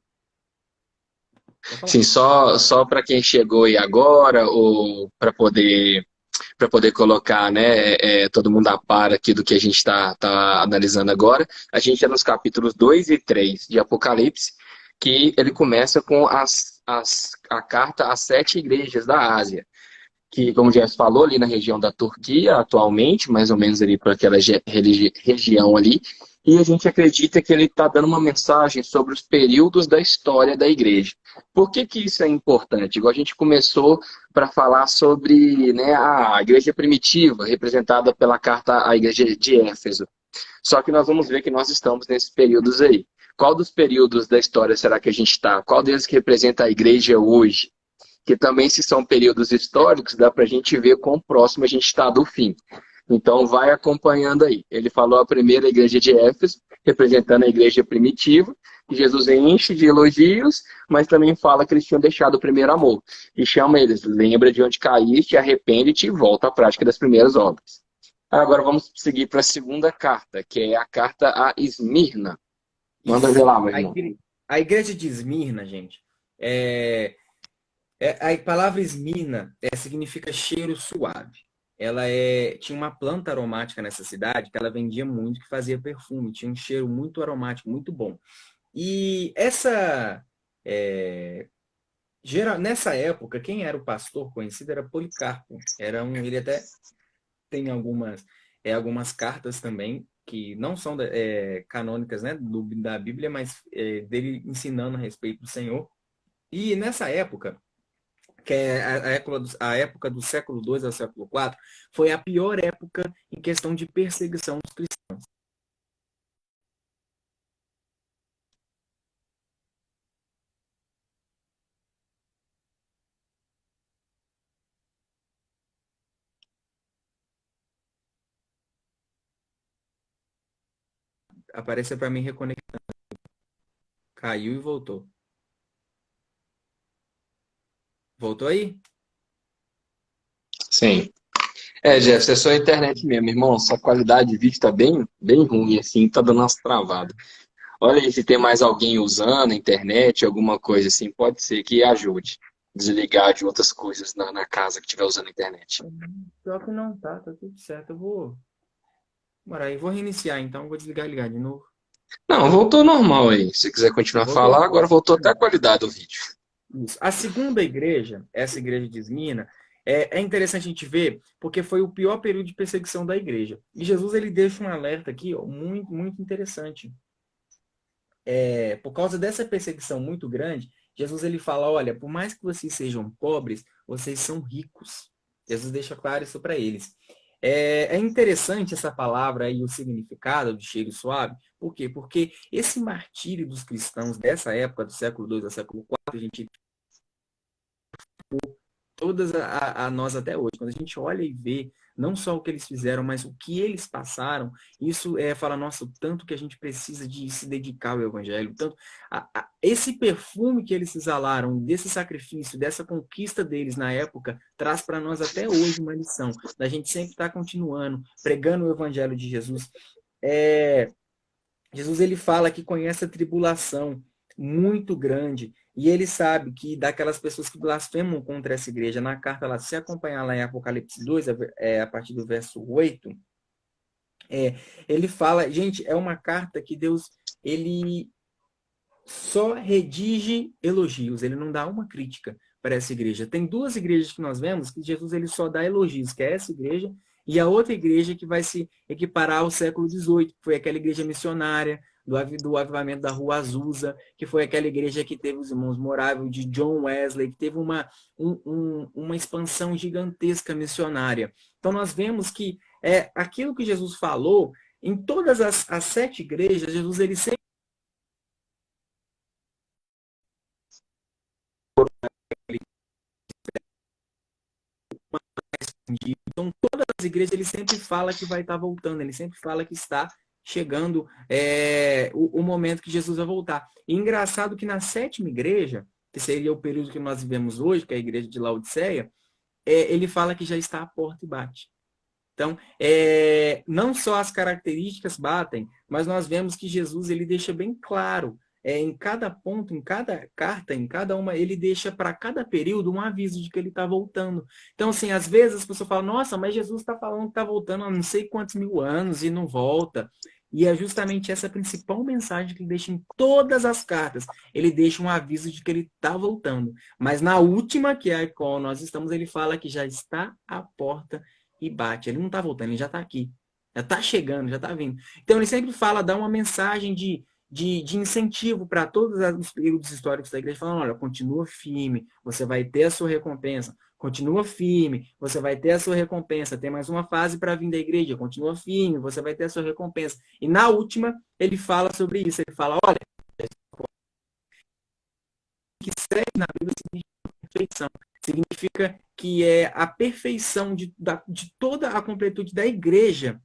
Pode sim, falar. só para quem chegou aí agora, ou para poder colocar, né, todo mundo a par aqui do que a gente tá analisando agora, a gente é nos capítulos 2 e 3 de Apocalipse, que ele começa com a carta às 7 igrejas da Ásia, que, como já se falou, ali na região da Turquia, atualmente, mais ou menos ali para aquela região ali, e a gente acredita que ele está dando uma mensagem sobre os períodos da história da igreja. Por que que isso é importante? Igual a gente começou para falar sobre, né, a igreja primitiva, representada pela carta à igreja de Éfeso. Só que nós vamos ver que nós estamos nesses períodos aí. Qual dos períodos da história será que a gente está? Qual deles que representa a igreja hoje? Que também, se são períodos históricos, dá para a gente ver quão próximo a gente está do fim. Então, vai acompanhando aí. Ele falou a primeira igreja de Éfeso, representando a igreja primitiva, que Jesus enche de elogios, mas também fala que eles tinham deixado o primeiro amor. E chama eles, lembra de onde caíste, arrepende-te e volta à prática das primeiras obras. Agora vamos seguir para a segunda carta, que é a carta a Esmirna. Manda ver Isso. lá, meu A irmão. igre- a igreja de Esmirna, gente, a palavra Esmirna significa cheiro suave. Tinha uma planta aromática nessa cidade que ela vendia muito, que fazia perfume, tinha um cheiro muito aromático, muito bom. E nessa época, quem era o pastor conhecido era Policarpo. Ele até tem algumas cartas também que não são canônicas, né, da Bíblia, mas dele ensinando a respeito do Senhor. E nessa época, que é a época do século II ao século IV, foi a pior época em questão de perseguição dos cristãos. Apareceu para mim reconectando. Caiu e voltou. Voltou aí? Sim. Jeff, Beleza. é só a internet mesmo, irmão. Sua qualidade de vídeo tá bem ruim, assim, tá dando umas travadas. Olha aí se tem mais alguém usando a internet, alguma coisa assim, pode ser que ajude. Desligar de outras coisas na casa que estiver usando a internet. Pior que não tá tudo certo. Eu vou. Bora aí, vou reiniciar então, vou desligar e ligar de novo. Não, voltou normal aí. Se quiser continuar a Voltou? falar, agora voltou até a qualidade do vídeo. Isso. A segunda igreja, essa igreja de Esmina, É interessante a gente ver, porque foi o pior período de perseguição da igreja. E Jesus ele deixa um alerta aqui, ó, muito, muito interessante. Por causa dessa perseguição muito grande, Jesus ele fala, olha, por mais que vocês sejam pobres, vocês são ricos. Jesus deixa claro isso para eles. É interessante essa palavra e o significado de cheiro suave. Por quê? Porque esse martírio dos cristãos dessa época, do século II ao século IV, a gente todas a nós até hoje. Quando a gente olha e vê não só o que eles fizeram, mas o que eles passaram, isso fala, nossa, o tanto que a gente precisa de se dedicar ao evangelho, tanto esse perfume que eles exalaram, desse sacrifício, dessa conquista deles na época, traz para nós até hoje uma lição, da gente sempre estar continuando, pregando o evangelho de Jesus. Jesus ele fala que conhece a tribulação muito grande e ele sabe que daquelas pessoas que blasfemam contra essa igreja, na carta lá, se acompanhar lá em Apocalipse 2, a partir do verso 8, ele fala, gente, é uma carta que Deus ele só redige elogios, ele não dá uma crítica para essa igreja. Tem duas igrejas que nós vemos que Jesus ele só dá elogios, que é essa igreja e a outra igreja que vai se equiparar ao século XVIII, que foi aquela igreja missionária do avivamento da Rua Azusa, que foi aquela igreja que teve os irmãos Moravel, de John Wesley, que teve uma expansão gigantesca missionária. Então nós vemos que aquilo que Jesus falou, em todas as 7 igrejas, Jesus ele sempre então, todas as igrejas, ele sempre fala que vai estar voltando, ele sempre fala que está chegando o momento que Jesus vai voltar. E engraçado que na 7ª igreja, que seria o período que nós vivemos hoje, que é a igreja de Laodiceia, ele fala que já está à porta e bate. Então, não só as características batem, mas nós vemos que Jesus ele deixa bem claro em cada ponto, em cada carta, em cada uma, ele deixa para cada período um aviso de que ele está voltando. Então, assim, às vezes as pessoas falam, nossa, mas Jesus está falando que está voltando há não sei quantos mil anos e não volta. E é justamente essa principal mensagem que ele deixa em todas as cartas. Ele deixa um aviso de que ele está voltando. Mas na última, que é a qual nós estamos, ele fala que já está à porta e bate. Ele não está voltando, ele já está aqui. Já está chegando, já está vindo. Então, ele sempre fala, dá uma mensagem de incentivo para todos os períodos históricos da igreja, falando, olha, continua firme, você vai ter a sua recompensa. Continua firme, você vai ter a sua recompensa. Tem mais uma fase para vir da igreja. Continua firme, você vai ter a sua recompensa. E na última, ele fala sobre isso. Ele fala, olha, que segue na Bíblia significa perfeição. Significa que é a perfeição de toda a completude da igreja,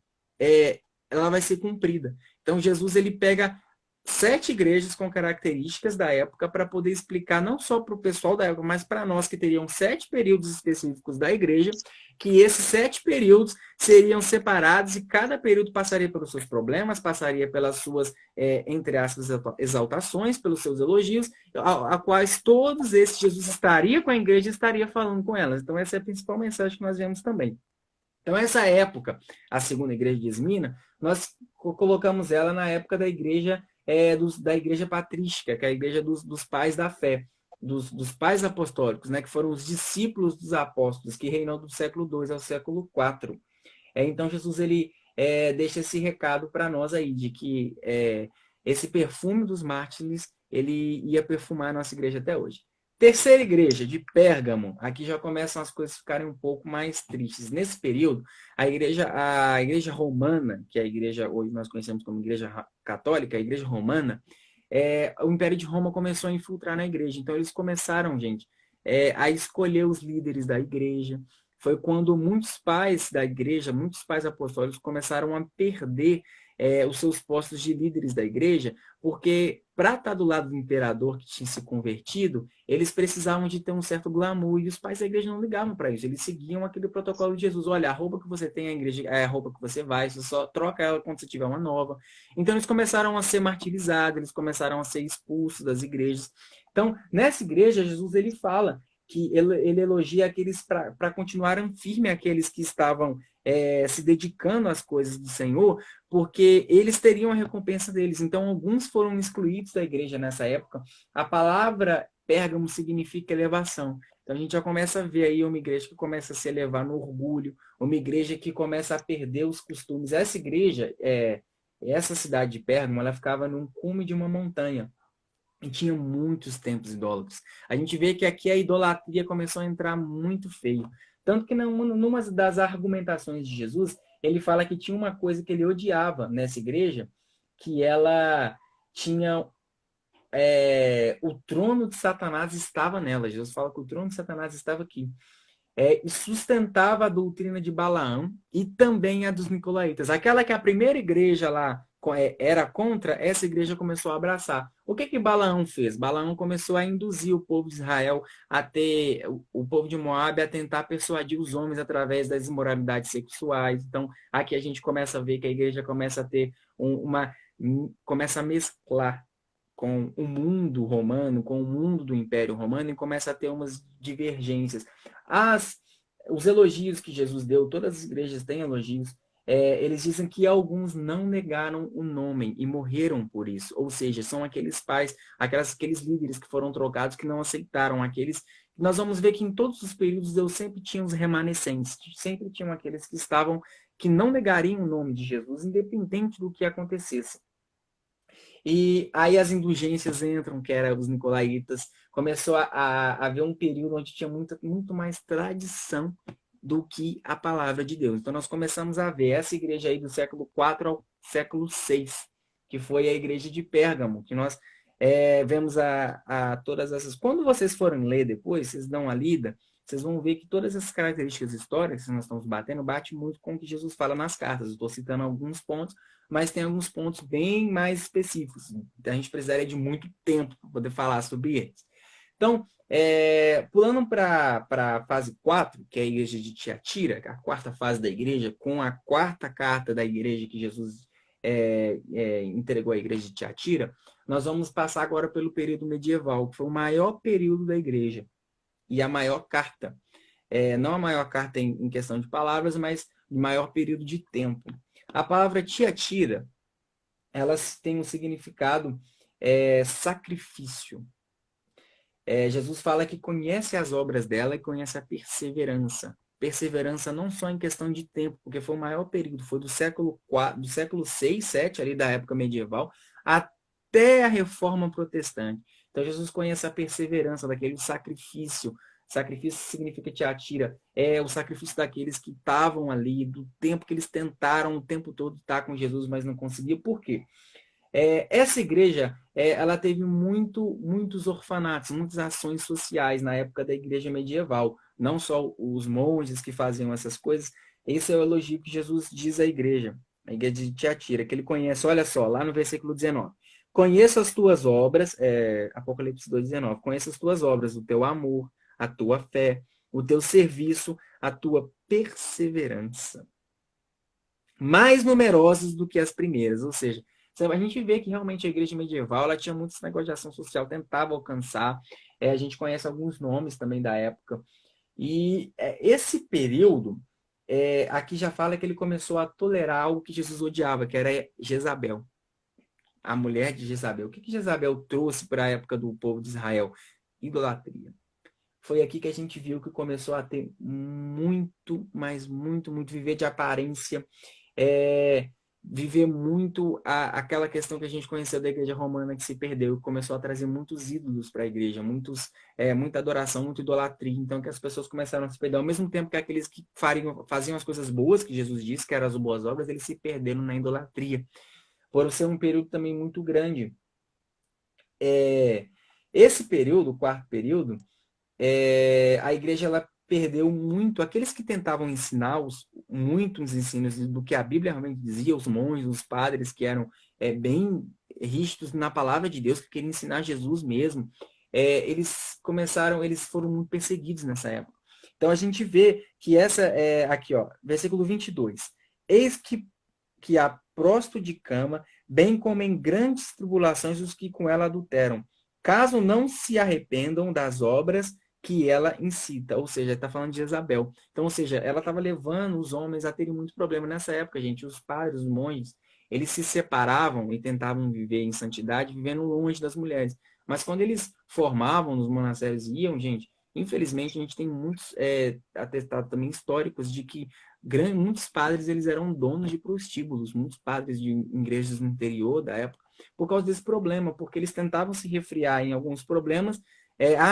ela vai ser cumprida. Então, Jesus ele pega 7 igrejas com características da época para poder explicar não só para o pessoal da época, mas para nós que teriam 7 períodos específicos da igreja, que esses 7 períodos seriam separados e cada período passaria pelos seus problemas, passaria pelas suas, entre aspas, exaltações, pelos seus elogios, a quais todos esses Jesus estaria com a igreja e estaria falando com elas. Então essa é a principal mensagem que nós vemos também. Então, essa época, a segunda igreja de Esmina, nós colocamos ela na época da igreja da igreja patrística, que é a igreja dos pais da fé, dos pais apostólicos, né, que foram os discípulos dos apóstolos, que reinam do século II ao século IV. Então, Jesus ele deixa esse recado para nós aí, de que esse perfume dos mártires, ele ia perfumar a nossa igreja até hoje. Terceira igreja, de Pérgamo. Aqui já começam as coisas a ficarem um pouco mais tristes. Nesse período, a igreja romana, que é a igreja, hoje nós conhecemos como igreja católica, a igreja romana, o Império de Roma começou a infiltrar na igreja. Então, eles começaram, gente, a escolher os líderes da igreja. Foi quando muitos pais da igreja, muitos pais apostólicos começaram a perder os seus postos de líderes da igreja, porque para estar do lado do imperador que tinha se convertido, eles precisavam de ter um certo glamour, e os pais da igreja não ligavam para isso, eles seguiam aquele protocolo de Jesus, olha, a roupa que você tem, a igreja é a roupa que você vai, você só troca ela quando você tiver uma nova. Então eles começaram a ser martirizados, eles começaram a ser expulsos das igrejas. Então, nessa igreja, Jesus ele fala que ele elogia aqueles para continuarem firmes, aqueles que estavam se dedicando às coisas do Senhor, porque eles teriam a recompensa deles. Então, alguns foram excluídos da igreja nessa época. A palavra Pérgamo significa elevação. Então a gente já começa a ver aí uma igreja que começa a se elevar no orgulho, uma igreja que começa a perder os costumes. Essa igreja, essa cidade de Pérgamo, ela ficava num cume de uma montanha e tinha muitos templos idólatras. A gente vê que aqui a idolatria começou a entrar muito feio. Tanto que numa das argumentações de Jesus, ele fala que tinha uma coisa que ele odiava nessa igreja, que ela tinha o trono de Satanás estava nela. Jesus fala que o trono de Satanás estava aqui. E sustentava a doutrina de Balaão e também a dos nicolaítas. Aquela que a primeira igreja lá era contra, essa igreja começou a abraçar. O que Balaão fez? Balaão começou a induzir o povo de Israel a ter, o povo de Moabe a tentar persuadir os homens através das imoralidades sexuais. Então, aqui a gente começa a ver que a igreja começa a ter começa a mesclar com o mundo romano, com o mundo do Império Romano, e começa a ter umas divergências. Os elogios que Jesus deu, todas as igrejas têm elogios, eles dizem que alguns não negaram o nome e morreram por isso. Ou seja, são aqueles pais, aqueles líderes que foram trocados, que não aceitaram aqueles. Nós vamos ver que em todos os períodos Deus sempre tinha os remanescentes, sempre tinham aqueles que estavam, que não negariam o nome de Jesus, independente do que acontecesse. E aí as indulgências entram, que eram os nicolaítas. Começou a haver um período onde tinha muito mais tradição do que a palavra de Deus. Então nós começamos a ver essa igreja aí do século IV ao século VI, que foi a igreja de Pérgamo, que nós vemos a todas essas... Quando vocês forem ler depois, vocês dão uma lida, vocês vão ver que todas essas características históricas que nós estamos batendo, bate muito com o que Jesus fala nas cartas. Eu estou citando alguns pontos, mas tem alguns pontos bem mais específicos. A gente precisaria de muito tempo para poder falar sobre eles. Então, pulando para a fase 4, que é a igreja de Tiatira, a quarta fase da igreja, com a quarta carta da igreja que Jesus entregou à igreja de Tiatira, nós vamos passar agora pelo período medieval, que foi o maior período da igreja e a maior carta. Não a maior carta em questão de palavras, mas o maior período de tempo. A palavra Tiatira, ela tem um significado sacrifício. Jesus fala que conhece as obras dela e conhece a perseverança. Perseverança não só em questão de tempo, porque foi o maior período, foi do século VI, VII, ali da época medieval, até a Reforma Protestante. Então Jesus conhece a perseverança daquele sacrifício. Sacrifício significa Tiatira, o sacrifício daqueles que estavam ali, do tempo que eles tentaram o tempo todo estar com Jesus, mas não conseguiam. Por quê? Essa igreja, ela teve muitos orfanatos, muitas ações sociais na época da igreja medieval. Não só os monges que faziam essas coisas. Esse é o elogio que Jesus diz à igreja, a igreja de Tiatira, que ele conhece. Olha só, lá no versículo 19. Conheço as tuas obras, Apocalipse 2,19. Conheço as tuas obras, o teu amor, a tua fé, o teu serviço, a tua perseverança. Mais numerosas do que as primeiras. Ou seja, a gente vê que realmente a igreja medieval ela tinha muitos negócios de ação social, tentava alcançar. A gente conhece alguns nomes também da época. E esse período, aqui já fala que ele começou a tolerar algo que Jesus odiava, que era Jezabel. A mulher de Jezabel. O que Jezabel trouxe para a época do povo de Israel? Idolatria. Foi aqui que a gente viu que começou a ter muito, mas muito viver de aparência, viver muito aquela questão que a gente conheceu da igreja romana que se perdeu, começou a trazer muitos ídolos para a igreja, muita adoração, muita idolatria, então que as pessoas começaram a se perder, ao mesmo tempo que aqueles que faziam as coisas boas que Jesus disse, que eram as boas obras, eles se perderam na idolatria, por ser um período também muito grande. Esse período, o quarto período, a igreja ela perdeu muito. Aqueles que tentavam ensinar muitos ensinos do que a Bíblia realmente dizia, os monges, os padres que eram bem rígidos na palavra de Deus, que queriam ensinar Jesus mesmo, eles foram muito perseguidos nessa época. Então a gente vê que aqui, versículo 22. Eis que há prosto de cama, bem como em grandes tribulações os que com ela adulteram, caso não se arrependam das obras que ela incita, ou seja, está falando de Jezabel. Então, ou seja, ela estava levando os homens a terem muito problema nessa época, gente. Os padres, os monges, eles se separavam e tentavam viver em santidade, vivendo longe das mulheres. Mas quando eles formavam nos monastérios e iam, gente, infelizmente a gente tem muitos atestados também históricos de que muitos padres eles eram donos de prostíbulos, muitos padres de igrejas no interior da época, por causa desse problema, porque eles tentavam se refriar em alguns problemas,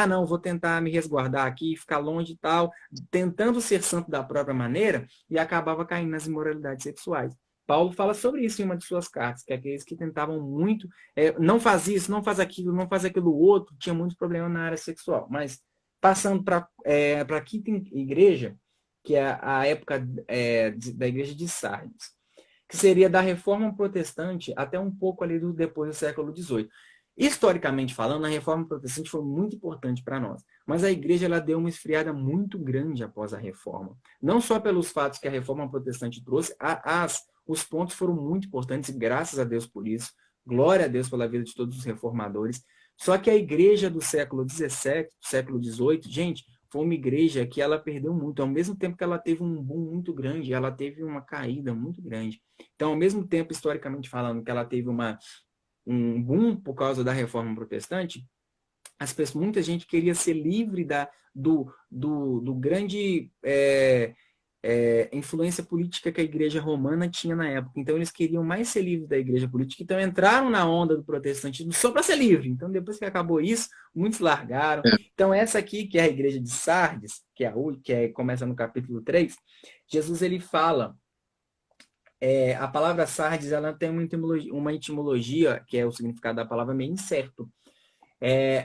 não, vou tentar me resguardar aqui, ficar longe e tal, tentando ser santo da própria maneira, e acabava caindo nas imoralidades sexuais. Paulo fala sobre isso em uma de suas cartas, que aqueles que tentavam muito, não faz isso, não faz aquilo, não faz aquilo outro, tinha muitos problemas na área sexual. Mas, passando para a quinta igreja, que é a época da igreja de Sardes, que seria da Reforma Protestante até um pouco ali depois do século XVIII. Historicamente falando, a Reforma Protestante foi muito importante para nós, mas a igreja ela deu uma esfriada muito grande após a Reforma. Não só pelos fatos que a Reforma Protestante trouxe, os pontos foram muito importantes, graças a Deus por isso, glória a Deus pela vida de todos os reformadores. Só que a igreja do século XVII, século XVIII, gente, foi uma igreja que ela perdeu muito. Ao mesmo tempo que ela teve um boom muito grande, ela teve uma caída muito grande. Então, ao mesmo tempo, historicamente falando, que ela teve um boom por causa da Reforma Protestante, muita gente queria ser livre do grande influência política que a Igreja Romana tinha na época. Então, eles queriam mais ser livres da Igreja política, então entraram na onda do protestantismo só para ser livre. Então, depois que acabou isso, muitos largaram. Então, essa aqui, que é a Igreja de Sardes, começa no capítulo 3, Jesus ele fala... a palavra Sardes ela tem uma etimologia, que é o significado da palavra, meio incerto.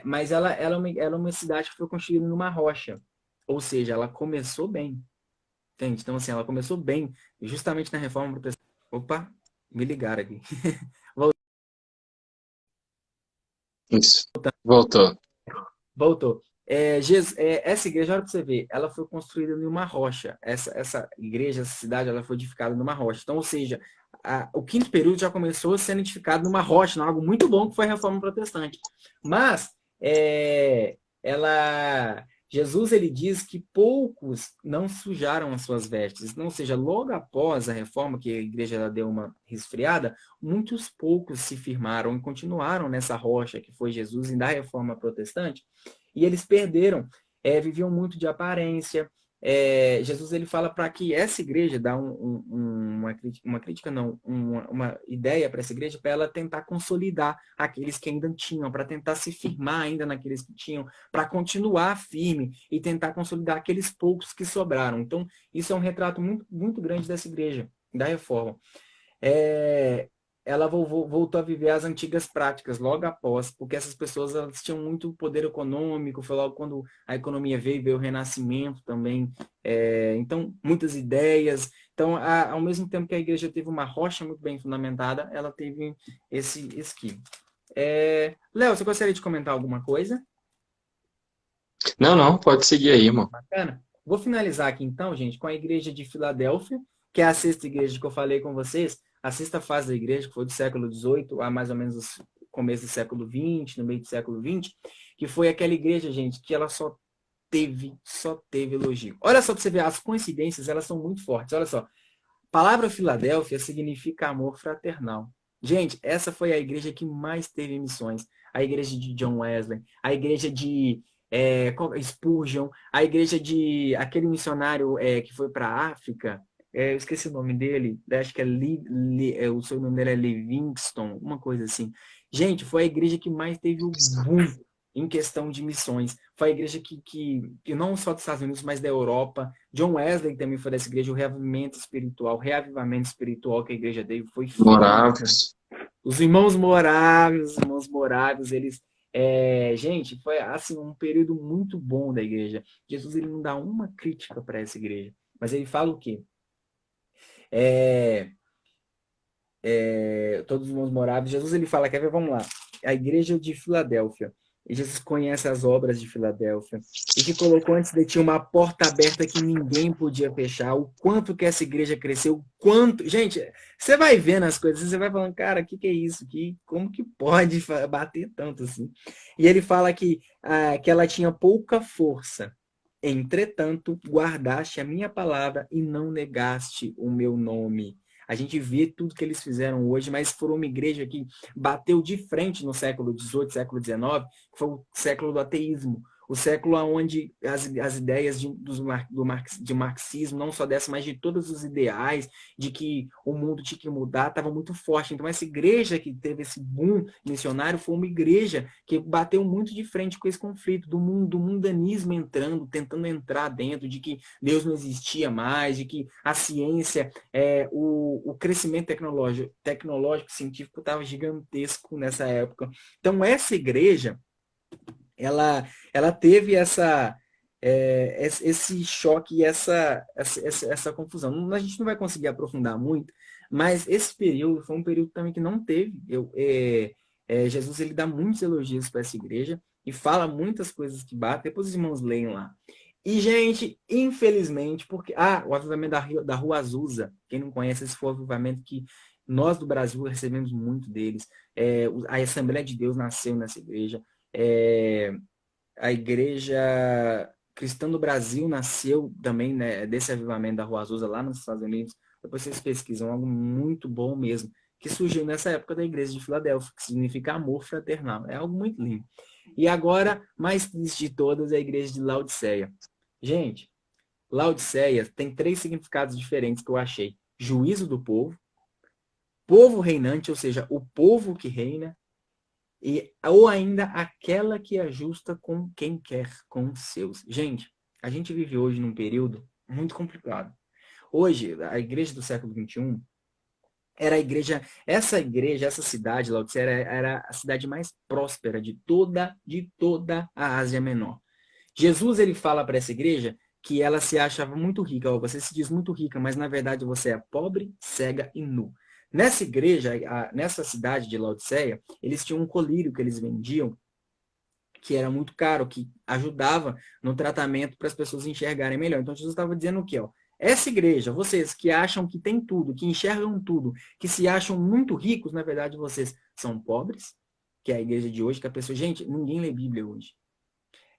Mas ela é uma cidade que foi construída numa rocha. Ou seja, ela começou bem. Entende? Então, assim, ela começou bem, justamente na Reforma Protestante. Opa, me ligaram aqui. Isso. Voltou. Voltou. Essa igreja, olha para você ver, ela foi construída em uma rocha. Essa igreja, essa cidade, ela foi edificada numa rocha. Então, ou seja, o quinto período já começou sendo edificado numa rocha, algo muito bom que foi a Reforma Protestante. Mas, Jesus ele diz que poucos não sujaram as suas vestes. Ou seja, logo após a reforma, que a igreja ela deu uma resfriada, muitos poucos se firmaram e continuaram nessa rocha que foi Jesus e da reforma protestante, e eles perderam, viviam muito de aparência. Jesus ele fala para que essa igreja dá uma crítica, não, uma ideia para essa igreja, para ela tentar consolidar aqueles que ainda tinham, para tentar se firmar ainda naqueles que tinham, para continuar firme e tentar consolidar aqueles poucos que sobraram. Então, isso é um retrato muito, muito grande dessa igreja, da reforma. Ela voltou a viver as antigas práticas logo após, porque essas pessoas elas tinham muito poder econômico, foi logo quando a economia veio o renascimento também, então muitas ideias. Então, ao mesmo tempo que a igreja teve uma rocha muito bem fundamentada, ela teve esse esquema. Léo, você gostaria de comentar alguma coisa? Não, pode seguir aí, irmão. Bacana. Vou finalizar aqui então, gente, com a igreja de Filadélfia, que é a sexta igreja que eu falei com vocês, a sexta fase da igreja, que foi do século XVIII a mais ou menos o começo do século XX, no meio do século XX, que foi aquela igreja, gente, que ela só teve elogio. Olha só para você ver, as coincidências, elas são muito fortes. Olha só, a palavra Filadélfia significa amor fraternal. Gente, essa foi a igreja que mais teve missões. A igreja de John Wesley, a igreja de Spurgeon, a igreja de aquele missionário que foi para a África, eu esqueci o nome dele, acho que o seu nome dele é Livingston, uma coisa assim. Gente, foi a igreja que mais teve o boom em questão de missões. Foi a igreja que não só dos Estados Unidos, mas da Europa. John Wesley também foi dessa igreja, o reavivamento espiritual que a igreja teve foi Moráveis. Os irmãos moráveis, eles... gente, foi assim um período muito bom da igreja. Jesus ele não dá uma crítica para essa igreja, mas ele fala o quê? Todos os irmãos moráveis. Jesus ele fala, quer ver? Vamos lá. A igreja de Filadélfia. E Jesus conhece as obras de Filadélfia e que colocou antes de ti uma porta aberta que ninguém podia fechar. O quanto que essa igreja cresceu, o quanto... Gente, você vai vendo as coisas, você vai falando, cara, o que é isso? Como que pode bater tanto assim? E ele fala que ela tinha pouca força. Entretanto, guardaste a minha palavra e não negaste o meu nome. A gente vê tudo que eles fizeram hoje, mas foram uma igreja que bateu de frente no século XVIII, século XIX, que foi o século do ateísmo. O século onde as ideias de marxismo, não só dessa, mas de todos os ideais, de que o mundo tinha que mudar, estava muito forte. Então, essa igreja que teve esse boom missionário foi uma igreja que bateu muito de frente com esse conflito do mundanismo entrando, tentando entrar dentro, de que Deus não existia mais, de que a ciência, o crescimento tecnológico científico estava gigantesco nessa época. Então, essa igreja, ela teve esse choque e essa confusão. A gente não vai conseguir aprofundar muito, mas esse período foi um período também que não teve. Jesus ele dá muitos elogios para essa igreja e fala muitas coisas que batem. Depois os irmãos leem lá. E, gente, infelizmente, porque... o avivamento da Rua Azusa, quem não conhece, esse foi o avivamento que nós do Brasil recebemos muito deles. A Assembleia de Deus nasceu nessa igreja. A Igreja Cristã do Brasil nasceu também, né, desse avivamento da Rua Azusa lá nos Estados Unidos. Depois vocês pesquisam, algo muito bom mesmo, que surgiu nessa época da Igreja de Filadélfia, que significa amor fraternal. É algo muito lindo. E agora, mais triste de todas, é a Igreja de Laodiceia. Gente, Laodiceia tem 3 significados diferentes que eu achei. Juízo do povo, povo reinante, ou seja, o povo que reina, ou ainda aquela que é justa com quem quer, com os seus. Gente, a gente vive hoje num período muito complicado. Hoje, a igreja do século XXI era a igreja, essa cidade, Laodiceia, era a cidade mais próspera de toda a Ásia Menor. Jesus, ele fala para essa igreja que ela se achava muito rica. Você se diz muito rica, mas na verdade você é pobre, cega e nu. Nessa igreja, nessa cidade de Laodiceia, eles tinham um colírio que eles vendiam, que era muito caro, que ajudava no tratamento para as pessoas enxergarem melhor. Então, Jesus estava dizendo o quê? Essa igreja, vocês que acham que tem tudo, que enxergam tudo, que se acham muito ricos, na verdade, vocês são pobres, que é a igreja de hoje, que a pessoa... Gente, ninguém lê Bíblia hoje.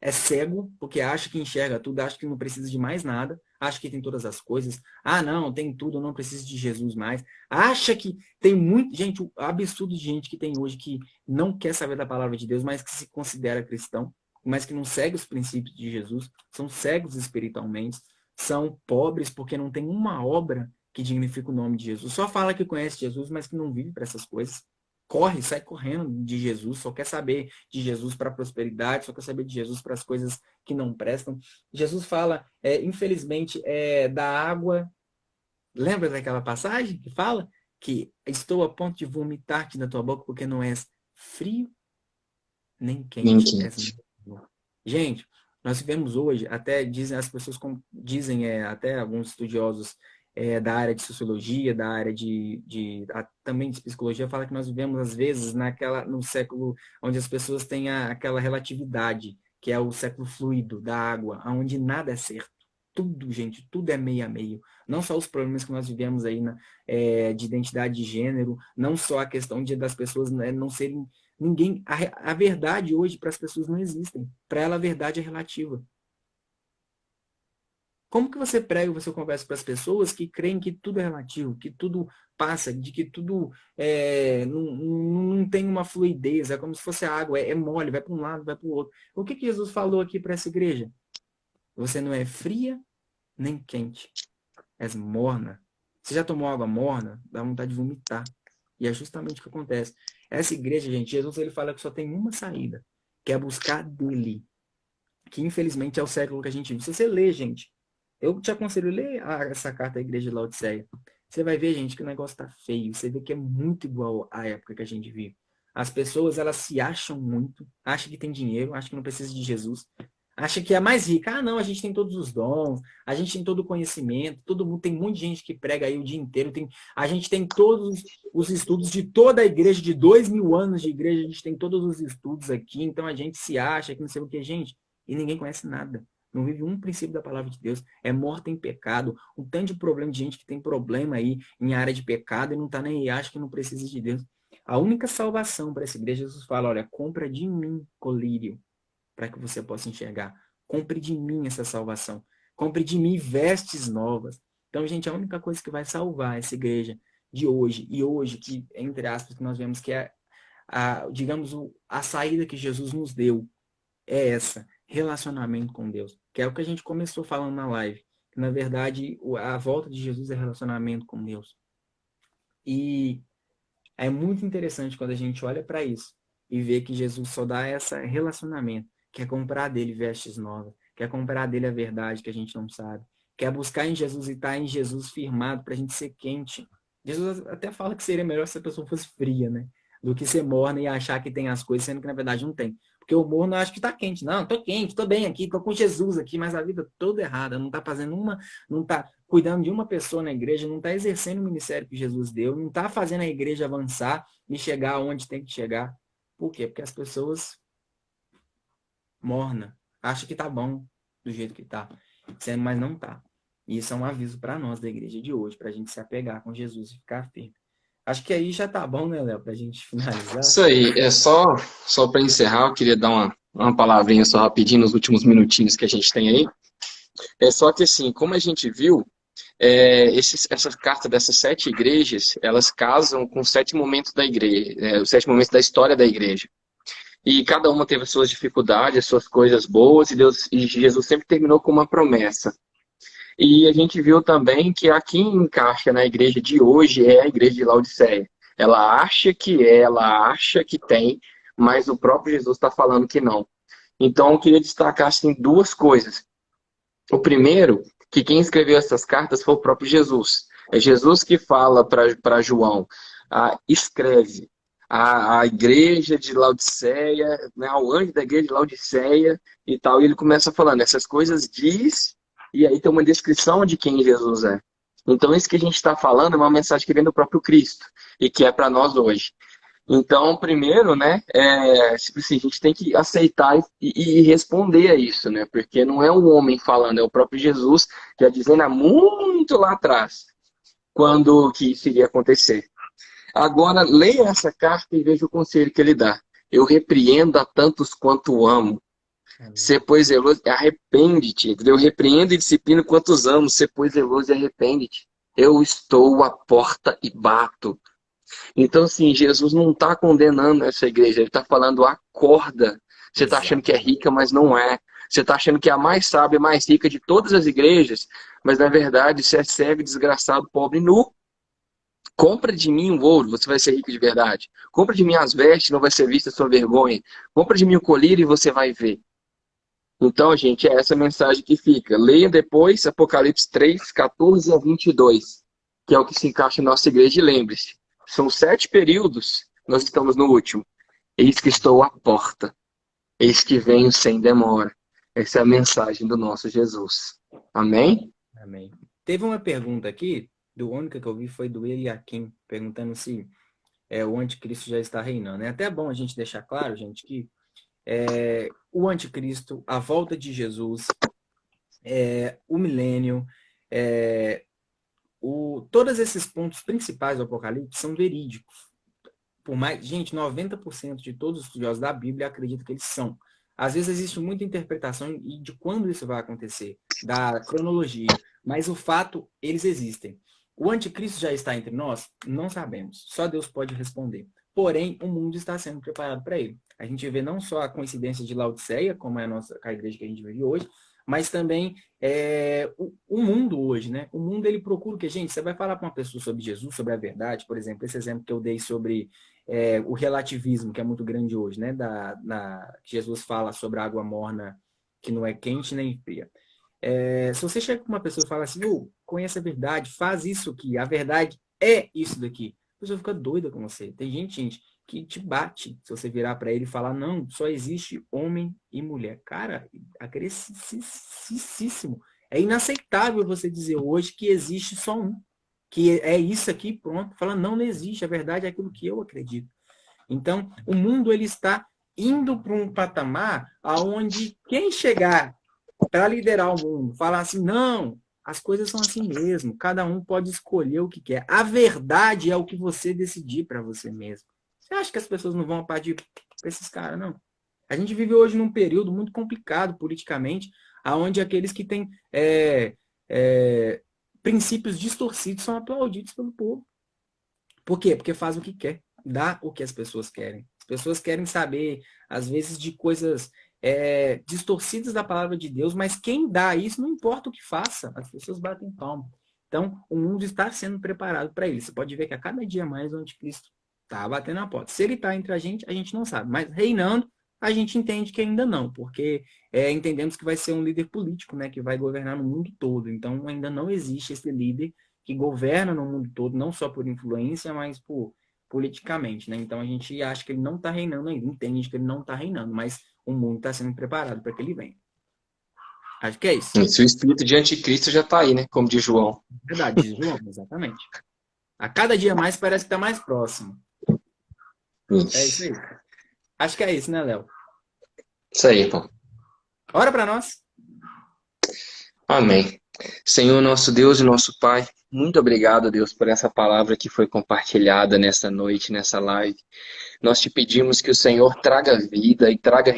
É cego, porque acha que enxerga tudo, acha que não precisa de mais nada, acha que tem todas as coisas. Não, tem tudo, eu não preciso de Jesus mais. Acha que tem muito... Gente, o absurdo de gente que tem hoje que não quer saber da palavra de Deus, mas que se considera cristão, mas que não segue os princípios de Jesus, são cegos espiritualmente, são pobres porque não tem uma obra que dignifica o nome de Jesus. Só fala que conhece Jesus, mas que não vive para essas coisas. Sai correndo de Jesus, só quer saber de Jesus para a prosperidade, só quer saber de Jesus para as coisas que não prestam. Jesus fala, infelizmente, da água. Lembra daquela passagem que fala que estou a ponto de vomitar-te da tua boca porque não és frio nem quente. Gente, nós vivemos hoje, até dizem as pessoas, dizem até alguns estudiosos da área de sociologia, da área também de psicologia, fala que nós vivemos, às vezes, no século onde as pessoas têm aquela relatividade, que é o século fluido da água, onde nada é certo. Tudo, gente, tudo é meio a meio. Não só os problemas que nós vivemos aí de identidade de gênero, não só a questão das pessoas não serem ninguém. A verdade hoje para as pessoas não existem. Para ela a verdade é relativa. Como que você prega, você conversa para as pessoas que creem que tudo é relativo, que tudo passa, de que tudo não tem uma fluidez, é como se fosse água, é mole, vai para um lado, vai para o outro. O que Jesus falou aqui para essa igreja? Você não é fria nem quente, és morna. Você já tomou água morna? Dá vontade de vomitar. E é justamente o que acontece. Essa igreja, gente, Jesus ele fala que só tem uma saída, que é buscar dele, que infelizmente é o século que a gente vive. Se você lê, gente, eu te aconselho a ler essa carta da igreja de Laodiceia. Você vai ver, gente, que o negócio tá feio. Você vê que é muito igual à época que a gente vive. As pessoas, elas se acham muito, acham que tem dinheiro, acham que não precisa de Jesus, acham que é mais rica. Não, a gente tem todos os dons, a gente tem todo o conhecimento, todo mundo, tem muita gente que prega aí o dia inteiro, a gente tem todos os estudos de toda a igreja, de 2000 anos de igreja, a gente tem todos os estudos aqui, então a gente se acha que não sei o que, gente, e ninguém conhece nada. Não vive um princípio da palavra de Deus, é morta em pecado, um tanto de problema de gente que tem problema aí em área de pecado e não tá nem aí, acha que não precisa de Deus. A única salvação para essa igreja, Jesus fala, olha, compra de mim colírio, para que você possa enxergar. Compre de mim essa salvação. Compre de mim vestes novas. Então, gente, a única coisa que vai salvar essa igreja de hoje, e hoje, que, entre aspas, que nós vemos que é, digamos, a saída que Jesus nos deu é essa, relacionamento com Deus, que é o que a gente começou falando na live, que na verdade a volta de Jesus é relacionamento com Deus. E é muito interessante quando a gente olha para isso e vê que Jesus só dá esse relacionamento, quer comprar dele vestes novas, quer comprar dele a verdade que a gente não sabe, quer buscar em Jesus e estar em Jesus firmado para a gente ser quente. Jesus até fala que seria melhor se a pessoa fosse fria, né? Do que ser morna e achar que tem as coisas, sendo que na verdade não tem. Porque o morno acha que está quente. Não, estou quente, estou bem aqui, estou com Jesus aqui, mas a vida toda errada, não está fazendo uma, não está cuidando de uma pessoa na igreja, não está exercendo o ministério que Jesus deu, não está fazendo a igreja avançar e chegar onde tem que chegar. Por quê? Porque as pessoas morna, acham que tá bom do jeito que tá, mas não tá. E isso é um aviso para nós da igreja de hoje, para a gente se apegar com Jesus e ficar firme. Acho que aí já tá bom, né, Léo, para a gente finalizar. Isso aí, é só para encerrar, eu queria dar uma palavrinha só rapidinho nos últimos minutinhos que a gente tem aí. É só que assim, como a gente viu, essa carta dessas 7 igrejas, elas casam com os 7 momentos da igreja, os 7 momentos da história da igreja. E cada uma teve as suas dificuldades, as suas coisas boas, e Jesus sempre terminou com uma promessa. E a gente viu também que a que encaixa na igreja de hoje é a igreja de Laodiceia. Ela acha que tem, mas o próprio Jesus está falando que não. Então, eu queria destacar assim, 2 coisas. O primeiro, que quem escreveu essas cartas foi o próprio Jesus. É Jesus que fala para João, escreve a igreja de Laodiceia, né, ao anjo da igreja de Laodiceia e tal. E ele começa falando, essas coisas diz, e aí tem uma descrição de quem Jesus é. Então, isso que a gente está falando é uma mensagem que vem do próprio Cristo e que é para nós hoje. Então, primeiro, né, tipo assim, a gente tem que aceitar e responder a isso, né? Porque não é um homem falando, é o próprio Jesus já dizendo há muito lá atrás quando que isso iria acontecer. Agora, leia essa carta e veja o conselho que ele dá. Eu repreendo a tantos quanto amo. Ser, pois, zeloso, arrepende-te. Eu repreendo e disciplino quantos amo. Ser, pois, zeloso e arrepende-te. Eu estou à porta e bato. Então, assim, Jesus não está condenando essa igreja. Ele está falando, acorda. Você está achando que é rica, mas não é. Você está achando que é a mais sábia, mais rica de todas as igrejas, mas, na verdade, você é cego, desgraçado, pobre e nu. Compra de mim o ouro, você vai ser rico de verdade. Compra de mim as vestes, não vai ser vista a sua vergonha. Compra de mim o colírio e você vai ver. Então, gente, é essa mensagem que fica. Leia depois Apocalipse 3, 14 a 22, que é o que se encaixa na nossa igreja. E lembre-se, são 7 períodos, nós estamos no último. Eis que estou à porta. Eis que venho sem demora. Essa é a mensagem do nosso Jesus. Amém? Amém. Teve uma pergunta aqui, do único que eu vi foi do Eliakim, perguntando se o anticristo já está reinando. É até bom a gente deixar claro, gente, que o anticristo, a volta de Jesus, o milênio, todos esses pontos principais do Apocalipse são verídicos. Por mais, gente, 90% de todos os estudiosos da Bíblia acreditam que eles são. Às vezes existe muita interpretação de quando isso vai acontecer, da cronologia, mas o fato, eles existem. O anticristo já está entre nós? Não sabemos. Só Deus pode responder. Porém, o mundo está sendo preparado para ele. A gente vê não só a coincidência de Laodiceia, como é a igreja que a gente vive hoje, mas também o mundo hoje, né? O mundo, ele procura o que, gente? Você vai falar para uma pessoa sobre Jesus, sobre a verdade, por exemplo, esse exemplo que eu dei sobre o relativismo, que é muito grande hoje, né? Jesus fala sobre a água morna, que não é quente nem fria. Se você chega com uma pessoa e fala assim, conhece a verdade, faz isso aqui, a verdade é isso daqui, a pessoa fica doida com você. Tem gente, que te bate se você virar para ele e falar, não, só existe homem e mulher. Cara, agressivíssimo. É inaceitável você dizer hoje que existe só um, que é isso aqui, pronto. Fala, não existe, a verdade é aquilo que eu acredito. Então, o mundo, ele está indo para um patamar aonde quem chegar para liderar o mundo, falar assim, não, as coisas são assim mesmo, cada um pode escolher o que quer. A verdade é o que você decidir para você mesmo. Você acha que as pessoas não vão partir para esses caras, não? A gente vive hoje num período muito complicado politicamente, onde aqueles que têm princípios distorcidos são aplaudidos pelo povo. Por quê? Porque faz o que quer, dá o que as pessoas querem. As pessoas querem saber, às vezes, de coisas distorcidas da palavra de Deus, mas quem dá isso, não importa o que faça, as pessoas batem palma. Então, o mundo está sendo preparado para ele. Você pode ver que a cada dia mais o anticristo está batendo a porta. Se ele está entre a gente não sabe. Mas reinando, a gente entende que ainda não, porque entendemos que vai ser um líder político, né, que vai governar no mundo todo. Então, ainda não existe esse líder que governa no mundo todo, não só por influência, mas por politicamente, né? Então, a gente acha que ele não está reinando ainda, entende que ele não está reinando, mas o mundo está sendo preparado para que ele venha. Acho que é isso. Isso, o espírito de anticristo já está aí, né? Como diz João. Verdade, diz João, exatamente. A cada dia mais parece que está mais próximo. É isso aí. Acho que é isso, né, Léo? Isso aí, pô. Ora para nós. Amém. Senhor, nosso Deus e nosso Pai, muito obrigado, Deus, por essa palavra que foi compartilhada nessa noite, nessa live. Nós te pedimos que o Senhor traga vida e traga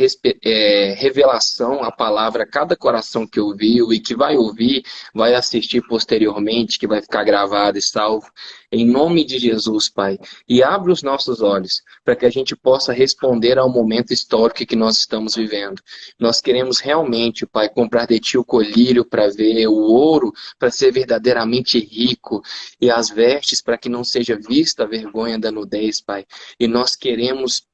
revelação à palavra a cada coração que ouviu e que vai ouvir, vai assistir posteriormente, que vai ficar gravado e salvo. Em nome de Jesus, Pai. E abre os nossos olhos para que a gente possa responder ao momento histórico que nós estamos vivendo. Nós queremos realmente, Pai, comprar de Ti o colírio para ver, o ouro para ser verdadeiramente rico e as vestes para que não seja vista a vergonha da nudez, Pai. E nós queremos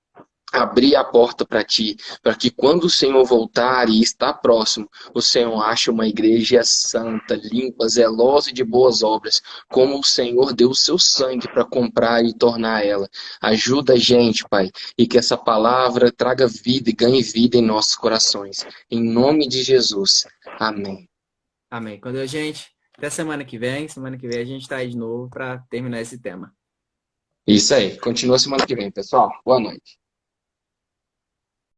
abrir a porta para Ti, para que quando o Senhor voltar e está próximo, o Senhor ache uma igreja santa, limpa, zelosa e de boas obras, como o Senhor deu o seu sangue para comprar e tornar ela. Ajuda a gente, Pai, e que essa palavra traga vida e ganhe vida em nossos corações. Em nome de Jesus. Amém. Amém. Quando a gente... Até semana que vem a gente está aí de novo para terminar esse tema. Isso aí. Continua semana que vem, pessoal. Boa noite.